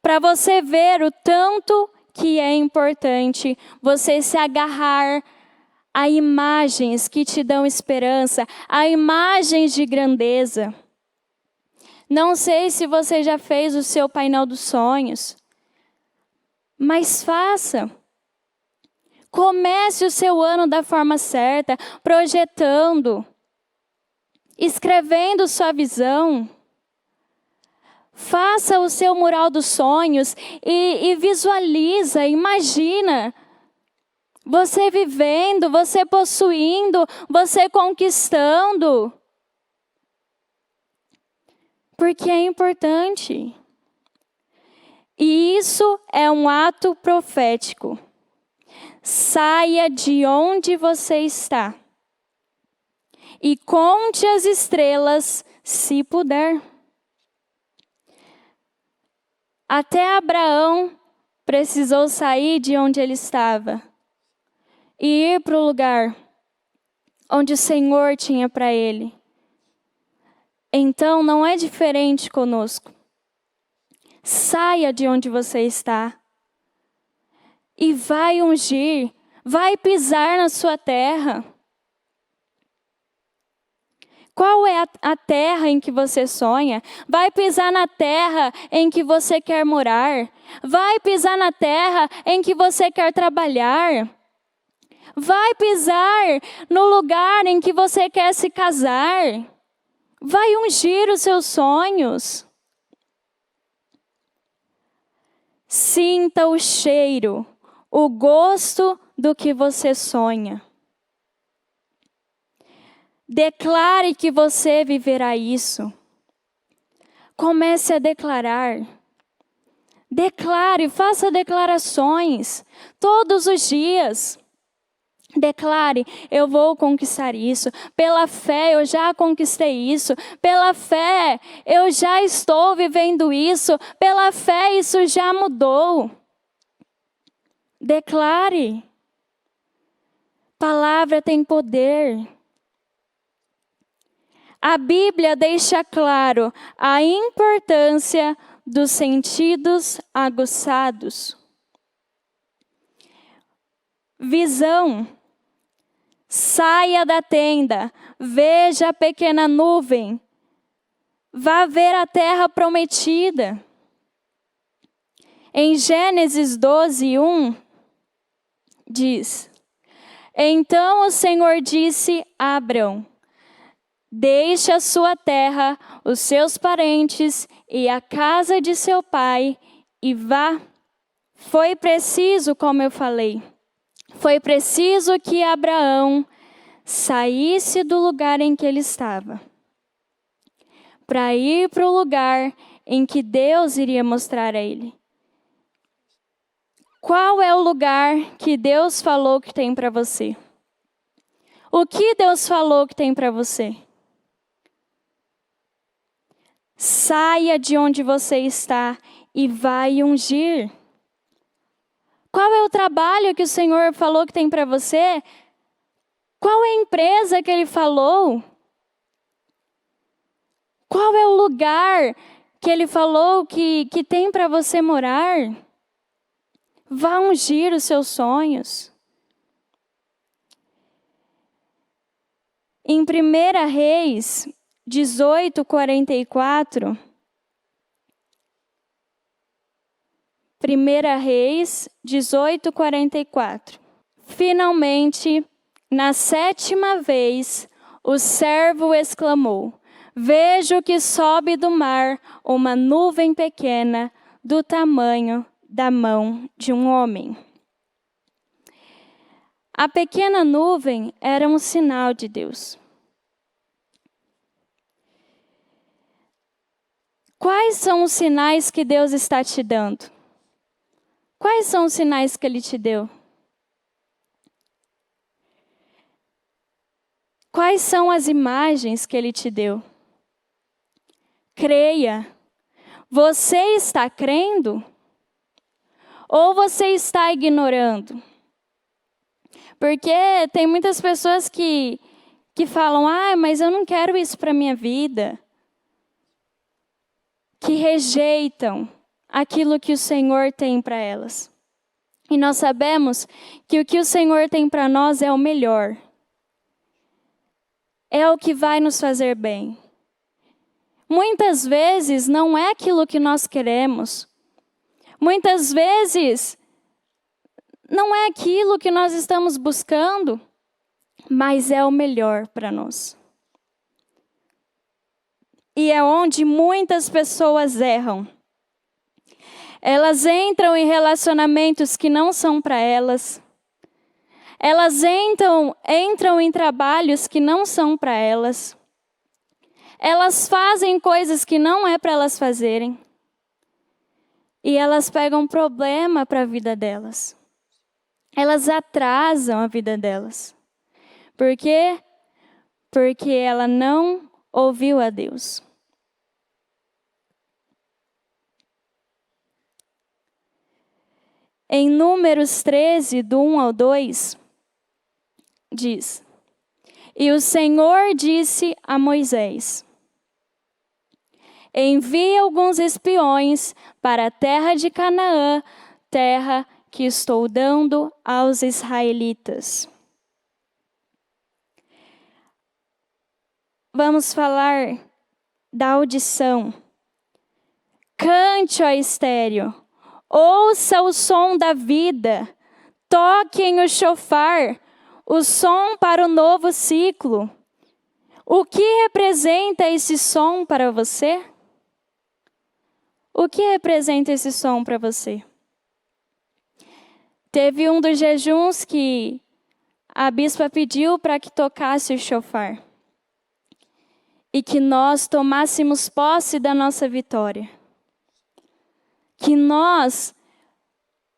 Speaker 2: Para você ver o tanto que é importante você se agarrar a imagens que te dão esperança, a imagens de grandeza. Não sei se você já fez o seu painel dos sonhos, mas faça. Comece o seu ano da forma certa, projetando, escrevendo sua visão. Faça o seu mural dos sonhos e visualiza, imagina. Você vivendo, você possuindo, você conquistando. Porque é importante. E isso é um ato profético. Saia de onde você está e conte as estrelas, se puder. Até Abraão precisou sair de onde ele estava e ir para o lugar onde o Senhor tinha para ele. Então não é diferente conosco. Saia de onde você está e vai ungir, vai pisar na sua terra. Qual é a terra em que você sonha? Vai pisar na terra em que você quer morar. Vai pisar na terra em que você quer trabalhar. Vai pisar no lugar em que você quer se casar. Vai ungir os seus sonhos. Sinta o cheiro, o gosto do que você sonha. Declare que você viverá isso. Comece a declarar. Declare, faça declarações todos os dias. Declare, eu vou conquistar isso. Pela fé eu já conquistei isso. Pela fé eu já estou vivendo isso. Pela fé isso já mudou. Declare. Palavra tem poder. A Bíblia deixa claro a importância dos sentidos aguçados. Visão. Saia da tenda, veja a pequena nuvem, vá ver a terra prometida. Em Gênesis 12, 1, diz: Então o Senhor disse a Abrão: Deixe a sua terra, os seus parentes e a casa de seu pai e vá. Foi preciso, como eu falei, foi preciso que Abraão saísse do lugar em que ele estava, para ir para o lugar em que Deus iria mostrar a ele. Qual é o lugar que Deus falou que tem para você? O que Deus falou que tem para você? Saia de onde você está e vai ungir. Qual é o trabalho que o Senhor falou que tem para você? Qual é a empresa que Ele falou? Qual é o lugar que Ele falou que tem para você morar? Vá ungir os seus sonhos. Em 1 Reis 18:44, 1 Reis 18:44. Finalmente, na 7ª vez, o servo exclamou: vejo que sobe do mar uma nuvem pequena do tamanho da mão de um homem. A pequena nuvem era um sinal de Deus. Quais são os sinais que Deus está te dando? Quais são os sinais que Ele te deu? Quais são as imagens que Ele te deu? Creia. Você está crendo? Ou você está ignorando? Porque tem muitas pessoas que falam, mas eu não quero isso para a minha vida. Que rejeitam aquilo que o Senhor tem para elas. E nós sabemos que o que o Senhor tem para nós é o melhor. É o que vai nos fazer bem. Muitas vezes não é aquilo que nós queremos. Muitas vezes não é aquilo que nós estamos buscando, mas é o melhor para nós. E é onde muitas pessoas erram. Elas entram em relacionamentos que não são para elas. Elas entram em trabalhos que não são para elas. Elas fazem coisas que não é para elas fazerem. E elas pegam problema para a vida delas. Elas atrasam a vida delas. Por quê? Porque ela não ouviu a Deus. Em Números 13, do 1 ao 2, diz: E o Senhor disse a Moisés: envie alguns espiões para a terra de Canaã, terra que estou dando aos israelitas. Vamos falar da audição. Cante, ó estéreo, ouça o som da vida, toquem o chofar, o som para o novo ciclo. O que representa esse som para você? O que representa esse som para você? Teve um dos jejuns que a bispa pediu para que tocasse o chofar. E que nós tomássemos posse da nossa vitória. Que nós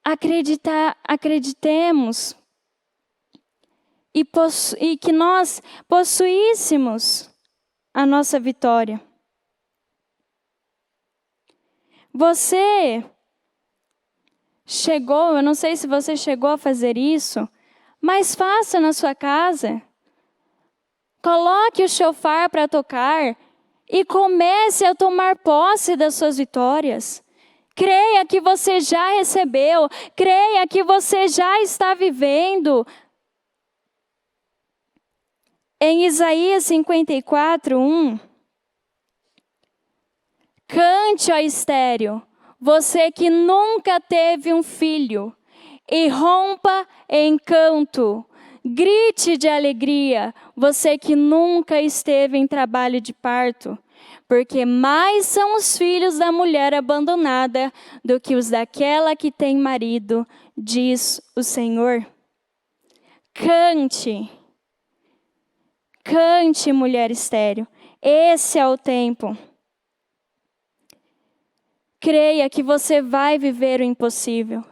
Speaker 2: acreditemos e que nós possuíssemos a nossa vitória. Você chegou, eu não sei se você chegou a fazer isso, mas faça na sua casa. Coloque o chofar para tocar e comece a tomar posse das suas vitórias. Creia que você já recebeu, creia que você já está vivendo. Em Isaías 54:1, cante, ó estéreo, você que nunca teve um filho, e rompa em canto. Grite de alegria, você que nunca esteve em trabalho de parto, porque mais são os filhos da mulher abandonada do que os daquela que tem marido, diz o Senhor. Cante, cante, mulher estéril, esse é o tempo. Creia que você vai viver o impossível.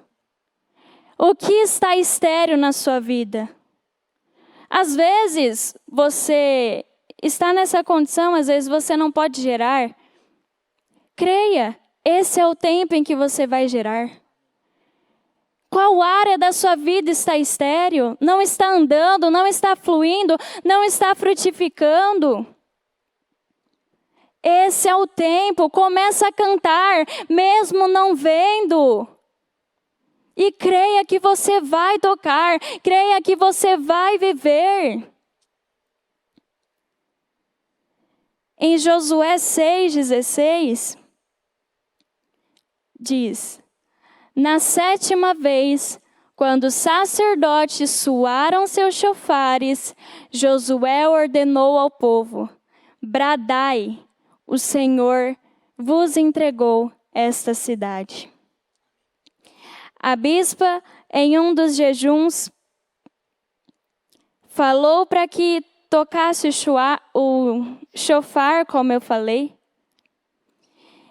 Speaker 2: O que está estéril na sua vida? Às vezes, você está nessa condição, às vezes você não pode gerar. Creia, esse é o tempo em que você vai gerar. Qual área da sua vida está estéril? Não está andando, não está fluindo, não está frutificando? Esse é o tempo, começa a cantar, mesmo não vendo. E creia que você vai tocar, creia que você vai viver. Em Josué 6,16, diz: Na 7ª vez, quando os sacerdotes soaram seus chofares, Josué ordenou ao povo: bradai, o Senhor vos entregou esta cidade. A bispa, em um dos jejuns, falou para que tocasse o chofar, como eu falei,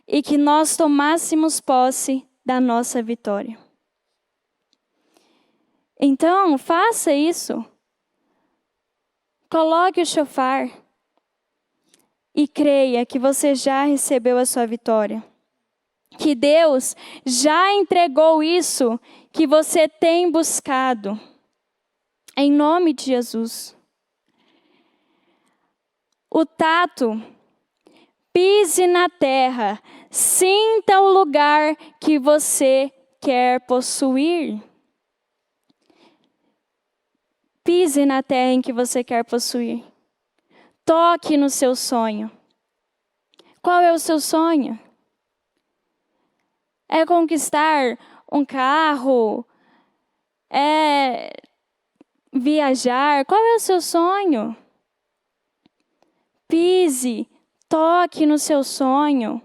Speaker 2: e que nós tomássemos posse da nossa vitória. Então, faça isso. Coloque o chofar e creia que você já recebeu a sua vitória. Que Deus já entregou isso que você tem buscado. Em nome de Jesus. O tato, pise na terra, sinta o lugar que você quer possuir. Pise na terra em que você quer possuir. Toque no seu sonho. Qual é o seu sonho? É conquistar um carro? É viajar? Qual é o seu sonho? Pise, toque no seu sonho.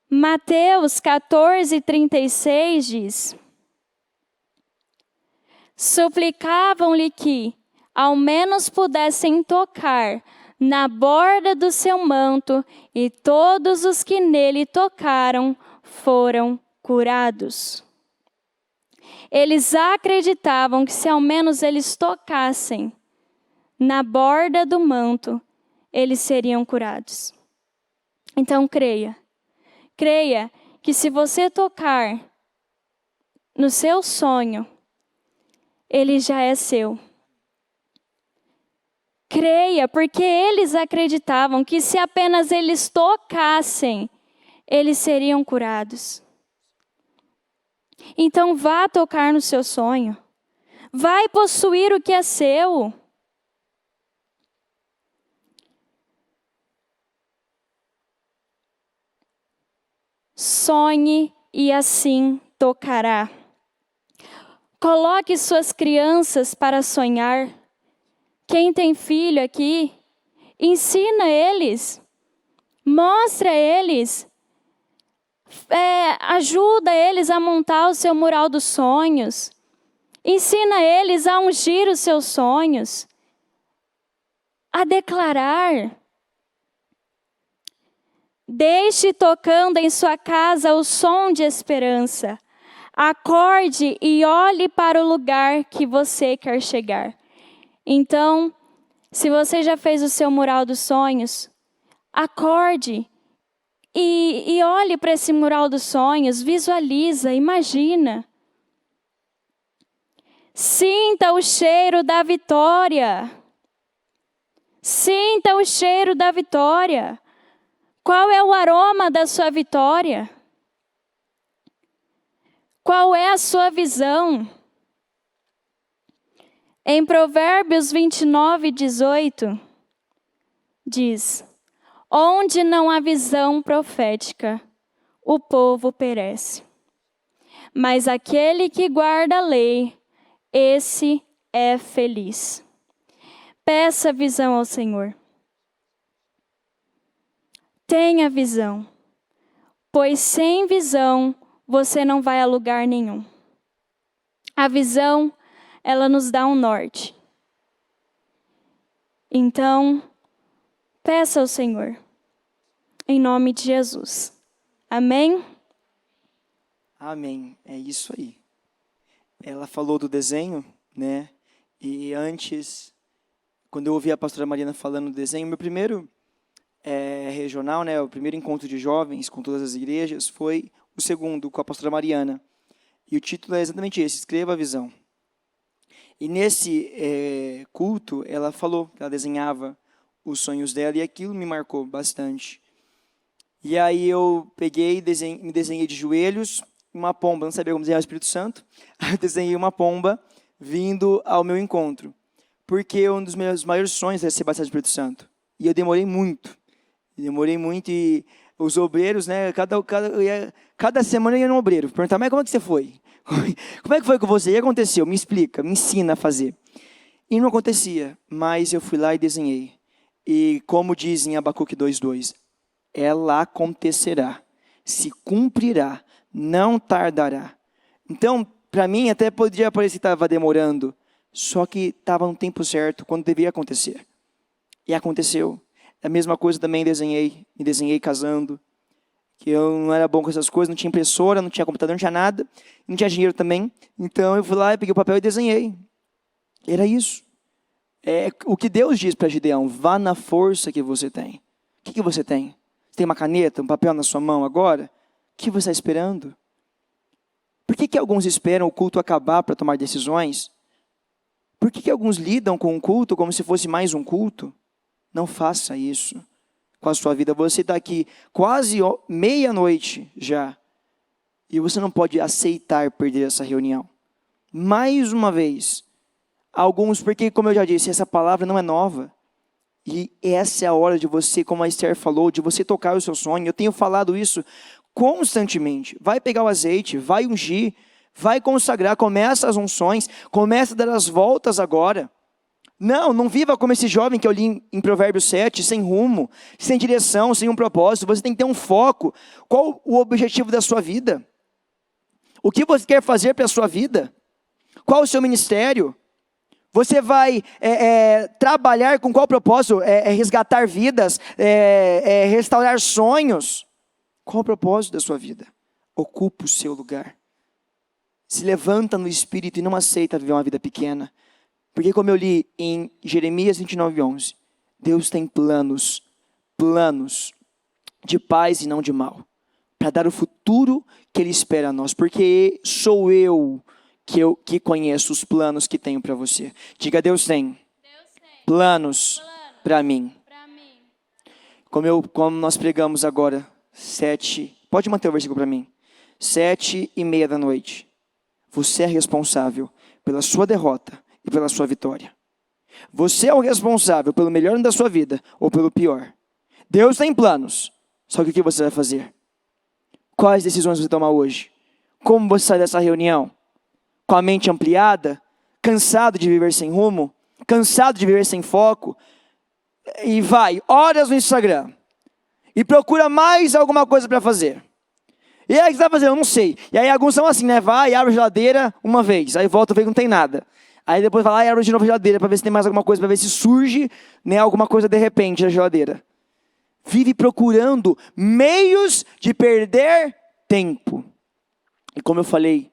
Speaker 2: Mateus 14:36 diz: suplicavam-lhe que, ao menos pudessem tocar na borda do seu manto, e todos os que nele tocaram foram curados. Eles acreditavam que se ao menos eles tocassem na borda do manto, eles seriam curados. Então creia que se você tocar no seu sonho, ele já é seu. Creia, porque eles acreditavam que se apenas eles tocassem, eles seriam curados. Então vá tocar no seu sonho. Vai possuir o que é seu. Sonhe e assim tocará. Coloque suas crianças para sonhar. Quem tem filho aqui, ensina eles. Mostra eles. Ajuda eles a montar o seu mural dos sonhos. Ensina eles a ungir os seus sonhos. A declarar. Deixe tocando em sua casa o som de esperança. Acorde e olhe para o lugar que você quer chegar. Então, se você já fez o seu mural dos sonhos, acorde e olhe para esse mural dos sonhos, visualiza, imagina. Sinta o cheiro da vitória. Sinta o cheiro da vitória. Qual é o aroma da sua vitória? Qual é a sua visão? Em Provérbios 29:18, diz: onde não há visão profética, o povo perece. Mas aquele que guarda a lei, esse é feliz. Peça visão ao Senhor. Tenha visão, pois sem visão você não vai a lugar nenhum. A visão, ela nos dá um norte. Então, peça ao Senhor, em nome de Jesus. Amém?
Speaker 1: Amém. É isso aí. Ela falou do desenho, né? E antes, quando eu ouvi a pastora Mariana falando do desenho, meu primeiro regional, né? O primeiro encontro de jovens com todas as igrejas foi o segundo, com a pastora Mariana. E o título é exatamente esse: Escreva a Visão. E nesse culto, ela falou que ela desenhava os sonhos dela, e aquilo me marcou bastante. E aí eu peguei, me desenhei de joelhos, uma pomba, não sabia como desenhar o Espírito Santo, eu desenhei uma pomba vindo ao meu encontro, porque um dos meus maiores sonhos é ser batizado do Espírito Santo. E eu demorei muito, e os obreiros, né? Cada semana eu ia no obreiro. Perguntar, mas como é que você foi? Como é que foi com você? E aconteceu? Me explica, me ensina a fazer. E não acontecia, mas eu fui lá e desenhei. E como diz em Abacuque 2:2, ela acontecerá, se cumprirá, não tardará. Então, para mim, até podia parecer que estava demorando, só que estava no tempo certo, quando devia acontecer. E aconteceu. A mesma coisa também me desenhei casando, que eu não era bom com essas coisas, não tinha impressora, não tinha computador, não tinha nada, não tinha dinheiro também. Então eu fui lá, peguei o papel e desenhei. Era isso. É o que Deus diz para Gideão, vá na força que você tem. O que você tem? Você tem uma caneta, um papel na sua mão agora? O que você está esperando? Por que alguns esperam o culto acabar para tomar decisões? Por que alguns lidam com o culto como se fosse mais um culto? Não faça isso com a sua vida. Você está aqui quase meia-noite já. E você não pode aceitar perder essa reunião. Mais uma vez. Alguns, porque como eu já disse, essa palavra não é nova. E essa é a hora de você, como a Esther falou, de você tocar o seu sonho. Eu tenho falado isso constantemente. Vai pegar o azeite, vai ungir, vai consagrar, começa as unções, começa a dar as voltas agora. Não viva como esse jovem que eu li em Provérbios 7, sem rumo, sem direção, sem um propósito. Você tem que ter um foco. Qual o objetivo da sua vida? O que você quer fazer para a sua vida? Qual o seu ministério? Você vai trabalhar com qual propósito? Resgatar vidas? Restaurar sonhos? Qual o propósito da sua vida? Ocupa o seu lugar. Se levanta no espírito e não aceita viver uma vida pequena. Porque como eu li em Jeremias 29:11, Deus tem planos de paz e não de mal, para dar o futuro que Ele espera a nós, porque sou eu que conheço os planos que tenho para você. Diga, Deus tem planos para mim. Como nós pregamos agora, 7, pode manter o versículo para mim, 7:30 da noite, você é responsável pela sua derrota e pela sua vitória. Você é o responsável pelo melhor da sua vida ou pelo pior. Deus tem planos, só que o que você vai fazer? Quais decisões você toma hoje? Como você sai dessa reunião? Com a mente ampliada? Cansado de viver sem rumo? Cansado de viver sem foco? E vai, horas no Instagram. E procura mais alguma coisa para fazer. E aí o que você está fazendo? Eu não sei. E aí alguns são assim, né? Vai, abre a geladeira uma vez. Aí volta, vê que não tem nada. Aí depois vai lá e abre de novo a geladeira para ver se tem mais alguma coisa, para ver se surge, né, alguma coisa de repente na geladeira. Vive procurando meios de perder tempo. E como eu falei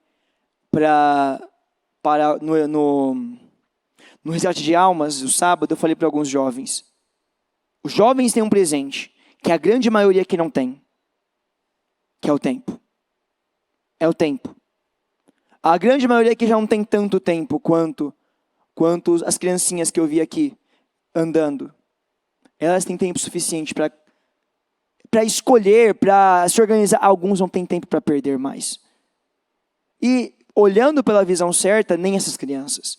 Speaker 1: no resgate de almas, no sábado, eu falei para alguns jovens. Os jovens têm um presente que a grande maioria aqui não tem, que é o tempo. É o tempo. A grande maioria aqui já não tem tanto tempo quanto as criancinhas que eu vi aqui andando. Elas têm tempo suficiente para escolher, para se organizar. Alguns não têm tempo para perder mais. E olhando pela visão certa, nem essas crianças.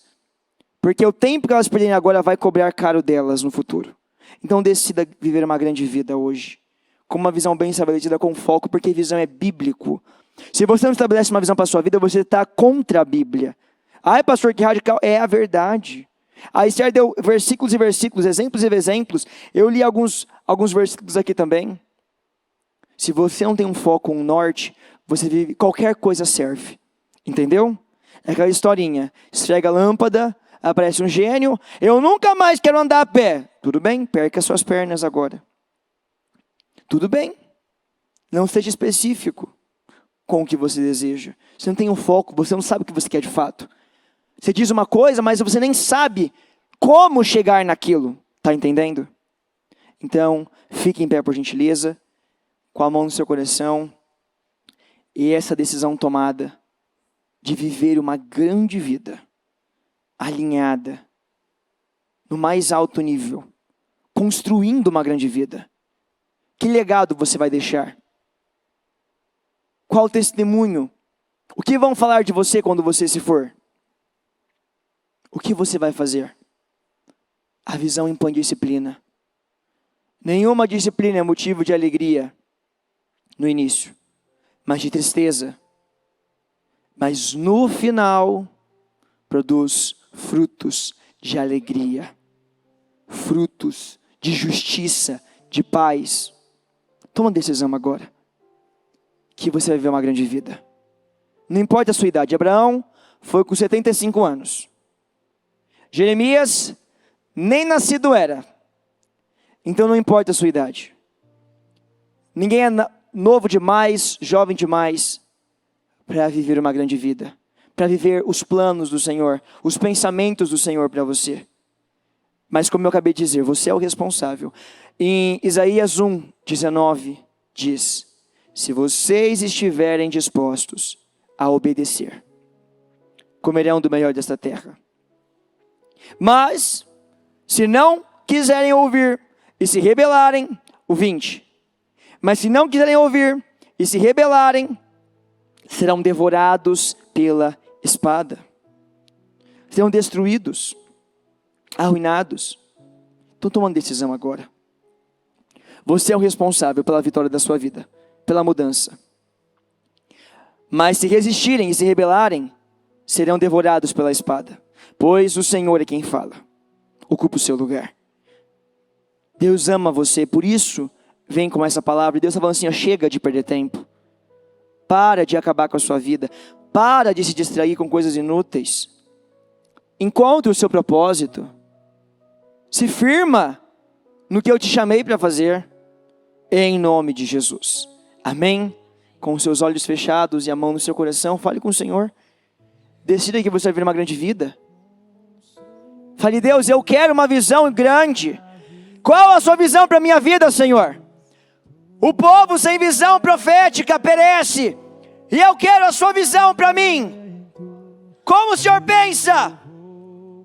Speaker 1: Porque o tempo que elas perderem agora vai cobrar caro delas no futuro. Então decida viver uma grande vida hoje. Com uma visão bem estabelecida, com foco, porque visão é bíblico. Se você não estabelece uma visão para a sua vida, você está contra a Bíblia. Ai, pastor, que radical. É a verdade. A Esther deu versículos e versículos, exemplos e exemplos. Eu li alguns versículos aqui também. Se você não tem um foco, um norte, você vive, qualquer coisa serve. Entendeu? É aquela historinha. Esfrega a lâmpada, aparece um gênio. Eu nunca mais quero andar a pé. Tudo bem, perca suas pernas agora. Tudo bem. Não seja específico com o que você deseja. Você não tem um foco, você não sabe o que você quer de fato. Você diz uma coisa, mas você nem sabe como chegar naquilo. Está entendendo? Então, fique em pé por gentileza, com a mão no seu coração. E essa decisão tomada de viver uma grande vida, alinhada, no mais alto nível, construindo uma grande vida. Que legado você vai deixar? Qual o testemunho? O que vão falar de você quando você se for? O que você vai fazer? A visão impõe disciplina. Nenhuma disciplina é motivo de alegria no início, mas de tristeza. Mas no final, produz frutos de alegria, frutos de justiça, de paz. Toma uma decisão agora, que você vai viver uma grande vida. Não importa a sua idade. Abraão foi com 75 anos. Jeremias nem nascido era. Então não importa a sua idade. Ninguém é novo demais, jovem demais, para viver uma grande vida. Para viver os planos do Senhor, os pensamentos do Senhor para você. Mas como eu acabei de dizer, você é o responsável. Em Isaías 1:19 diz: se vocês estiverem dispostos a obedecer, comerão do melhor desta terra. Mas, se não quiserem ouvir e se rebelarem, o 20. Mas se não quiserem ouvir e se rebelarem, serão devorados pela espada. Serão destruídos, arruinados. Então toma uma decisão agora. Você é o responsável pela vitória da sua vida, pela mudança. Mas se resistirem e se rebelarem, serão devorados pela espada. Pois o Senhor é quem fala. Ocupa o seu lugar. Deus ama você, por isso vem com essa palavra. E Deus está falando assim, ó, chega de perder tempo. Para de acabar com a sua vida. Para de se distrair com coisas inúteis. Encontre o seu propósito. Se firma no que eu te chamei para fazer. Em nome de Jesus. Amém? Com os seus olhos fechados e a mão no seu coração, fale com o Senhor. Decida que você vai viver uma grande vida. Fale, Deus, eu quero uma visão grande. Qual a sua visão para a minha vida, Senhor? O povo sem visão profética perece. E eu quero a sua visão para mim. Como o Senhor pensa?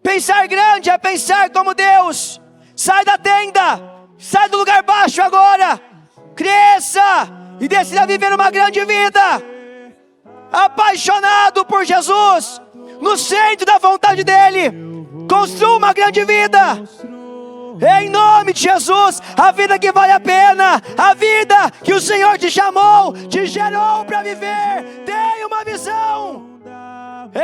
Speaker 1: Pensar grande é pensar como Deus. Sai da tenda. Sai do lugar baixo agora. Cresça. E decida viver uma grande vida. Apaixonado por Jesus. No centro da vontade dEle. Construa uma grande vida. Em nome de Jesus. A vida que vale a pena. A vida que o Senhor te chamou, te gerou para viver. Tenha uma visão.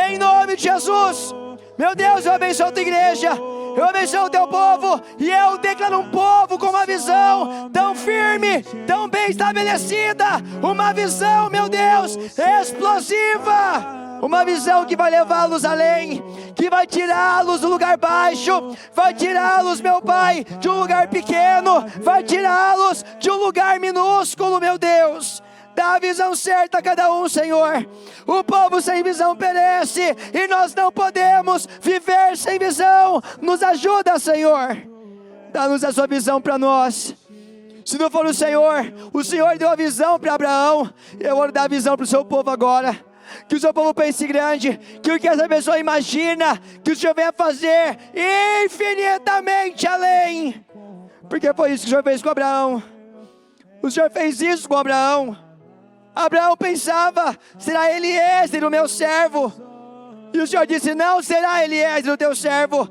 Speaker 1: Em nome de Jesus. Meu Deus, eu abençoo a tua igreja. Eu abençoo o teu povo. E eu declaro um povo com uma visão tão firme, tão bem estabelecida. Uma visão, meu Deus, explosiva. Uma visão que vai levá-los além, que vai tirá-los do lugar baixo, vai tirá-los, meu Pai, de um lugar pequeno, vai tirá-los de um lugar minúsculo, meu Deus. Dá a visão certa a cada um, Senhor. O povo sem visão perece e nós não podemos viver sem visão. Nos ajuda, Senhor. Dá-nos a sua visão para nós. Se não for o Senhor deu a visão para Abraão. Eu vou dar a visão para o seu povo agora. Que o seu povo pense grande, que o que essa pessoa imagina, que o Senhor venha fazer infinitamente além. Porque foi isso que o Senhor fez com Abraão. O Senhor fez isso com Abraão. Abraão pensava, será Eliezer o meu servo? E o Senhor disse, não será Eliezer o teu servo.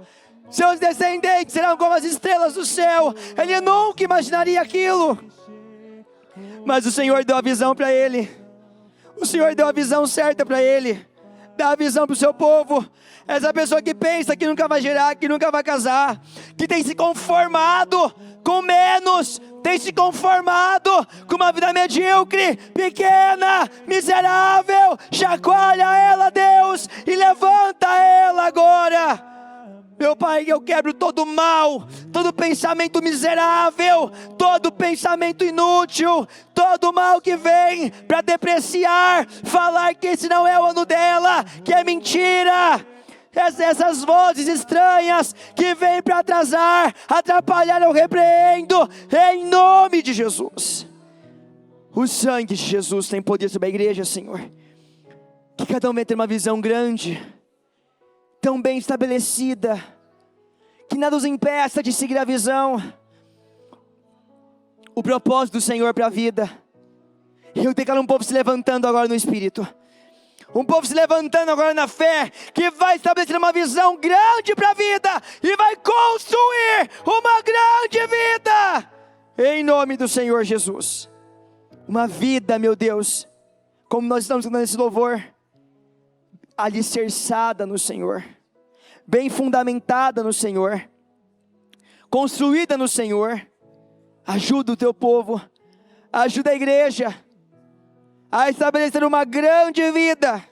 Speaker 1: Seus descendentes serão como as estrelas do céu. Ele nunca imaginaria aquilo. Mas o Senhor deu a visão para ele. O Senhor deu a visão certa para ele. Dá a visão para o seu povo. Essa pessoa que pensa que nunca vai gerar, que nunca vai casar, que tem se conformado com menos, tem se conformado com uma vida medíocre, pequena, miserável. Chacoalha ela, Deus, e levanta ela agora. Meu Pai, eu quebro todo mal, todo pensamento miserável, todo pensamento inútil, todo mal que vem para depreciar, falar que esse não é o ano dela, que é mentira. Essas vozes estranhas que vêm para atrapalhar, eu repreendo, em nome de Jesus. O sangue de Jesus tem poder sobre a igreja, Senhor. Que cada um venha ter uma visão grande, tão bem estabelecida, que nada os impeça de seguir a visão, o propósito do Senhor para a vida. Eu declaro um povo se levantando agora no Espírito, um povo se levantando agora na fé, que vai estabelecer uma visão grande para a vida, e vai construir uma grande vida, em nome do Senhor Jesus. uma vida, meu Deus, como nós estamos cantando esse louvor, alicerçada no Senhor, bem fundamentada no Senhor, construída no Senhor. Ajuda o teu povo, ajuda a igreja a estabelecer uma grande vida,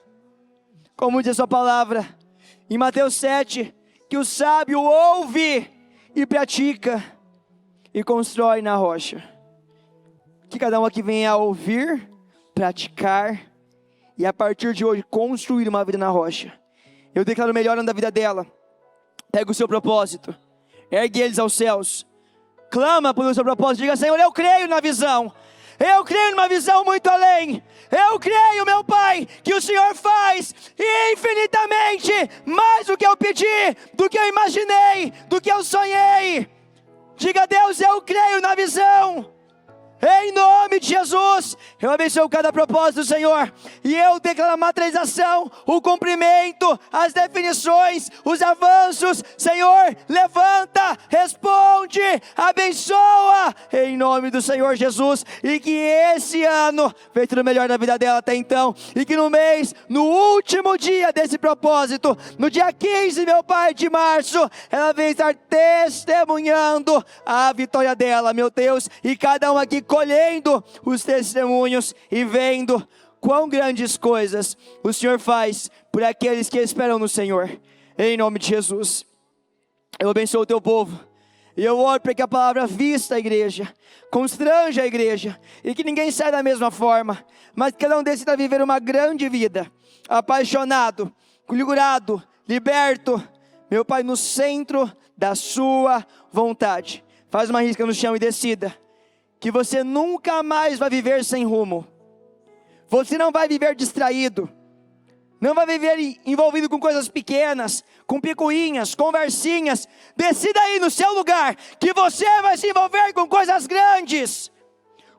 Speaker 1: como diz a sua palavra, em Mateus 7, que o sábio ouve e pratica, e constrói na rocha. Que cada um aqui venha a ouvir, praticar, e a partir de hoje construir uma vida na rocha. Eu declaro melhor na vida dela. Pega o seu propósito, ergue eles aos céus, clama pelo seu propósito, diga: Senhor, eu creio na visão, eu creio numa visão muito além, eu creio, meu Pai, que o Senhor faz infinitamente mais do que eu pedi, do que eu imaginei, do que eu sonhei. Diga: Deus, eu creio na visão. Em nome de Jesus, eu abençoo cada propósito, Senhor, e eu declaro a materialização, o cumprimento, as definições, os avanços. Senhor, levanta, responde, abençoa, em nome do Senhor Jesus, e que esse ano venha tudo melhor na vida dela até então, e que no mês, no último dia desse propósito, no dia 15, meu Pai, de março, ela venha estar testemunhando a vitória dela, meu Deus, e cada um aqui colhendo os testemunhos e vendo quão grandes coisas o Senhor faz por aqueles que esperam no Senhor, em nome de Jesus. Eu abençoo o teu povo, e eu oro para que a palavra vista a igreja, constranja a igreja, e que ninguém saia da mesma forma, mas que cada um decida viver uma grande vida, apaixonado, curado, liberto, meu Pai, no centro da sua vontade. Faz uma risca no chão e decida que você nunca mais vai viver sem rumo. Você não vai viver distraído, não vai viver envolvido com coisas pequenas, com picuinhas, conversinhas. Decida aí no seu lugar que você vai se envolver com coisas grandes,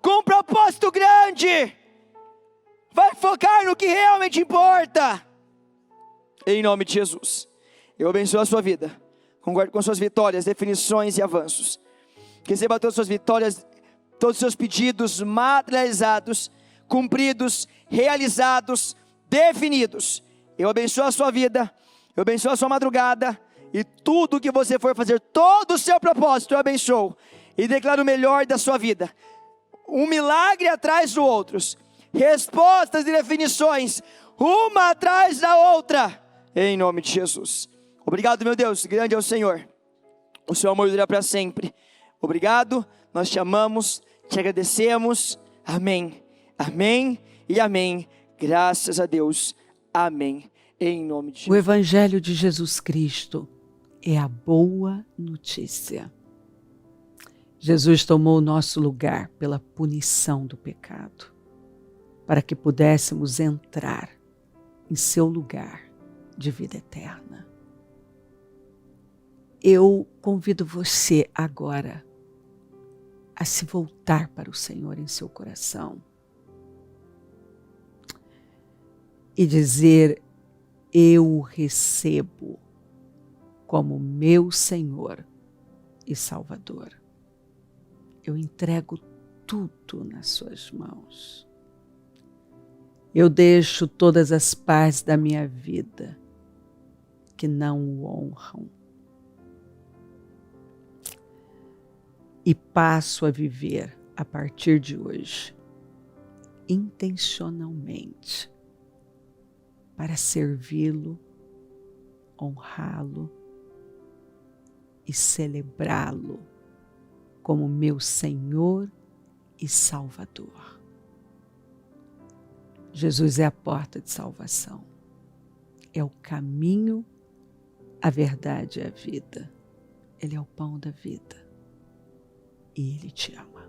Speaker 1: com um propósito grande. Vai focar no que realmente importa, em nome de Jesus. Eu abençoo a sua vida, concordo com suas vitórias, definições e avanços. Que receba todas as suas vitórias, todos os seus pedidos materializados, cumpridos, realizados, definidos. Eu abençoo a sua vida, eu abençoo a sua madrugada, e tudo que você for fazer, todo o seu propósito, eu abençoo, e declaro o melhor da sua vida, um milagre atrás do outro, respostas e definições, uma atrás da outra, em nome de Jesus. Obrigado, meu Deus, grande é o Senhor, o seu amor dura para sempre. Obrigado, nós te amamos, te agradecemos, amém, amém e amém, graças a Deus, amém, em nome de Jesus.
Speaker 3: O Evangelho de Jesus Cristo é a boa notícia. Jesus tomou o nosso lugar pela punição do pecado, para que pudéssemos entrar em seu lugar de vida eterna. Eu convido você agora a se voltar para o Senhor em seu coração e dizer: eu o recebo como meu Senhor e Salvador. Eu entrego tudo nas suas mãos. Eu deixo todas as partes da minha vida que não o honram e passo a viver, a partir de hoje, intencionalmente, para servi-lo, honrá-lo e celebrá-lo como meu Senhor e Salvador. Jesus é a porta de salvação, é o caminho, a verdade e a vida. Ele é o pão da vida. E Ele te ama.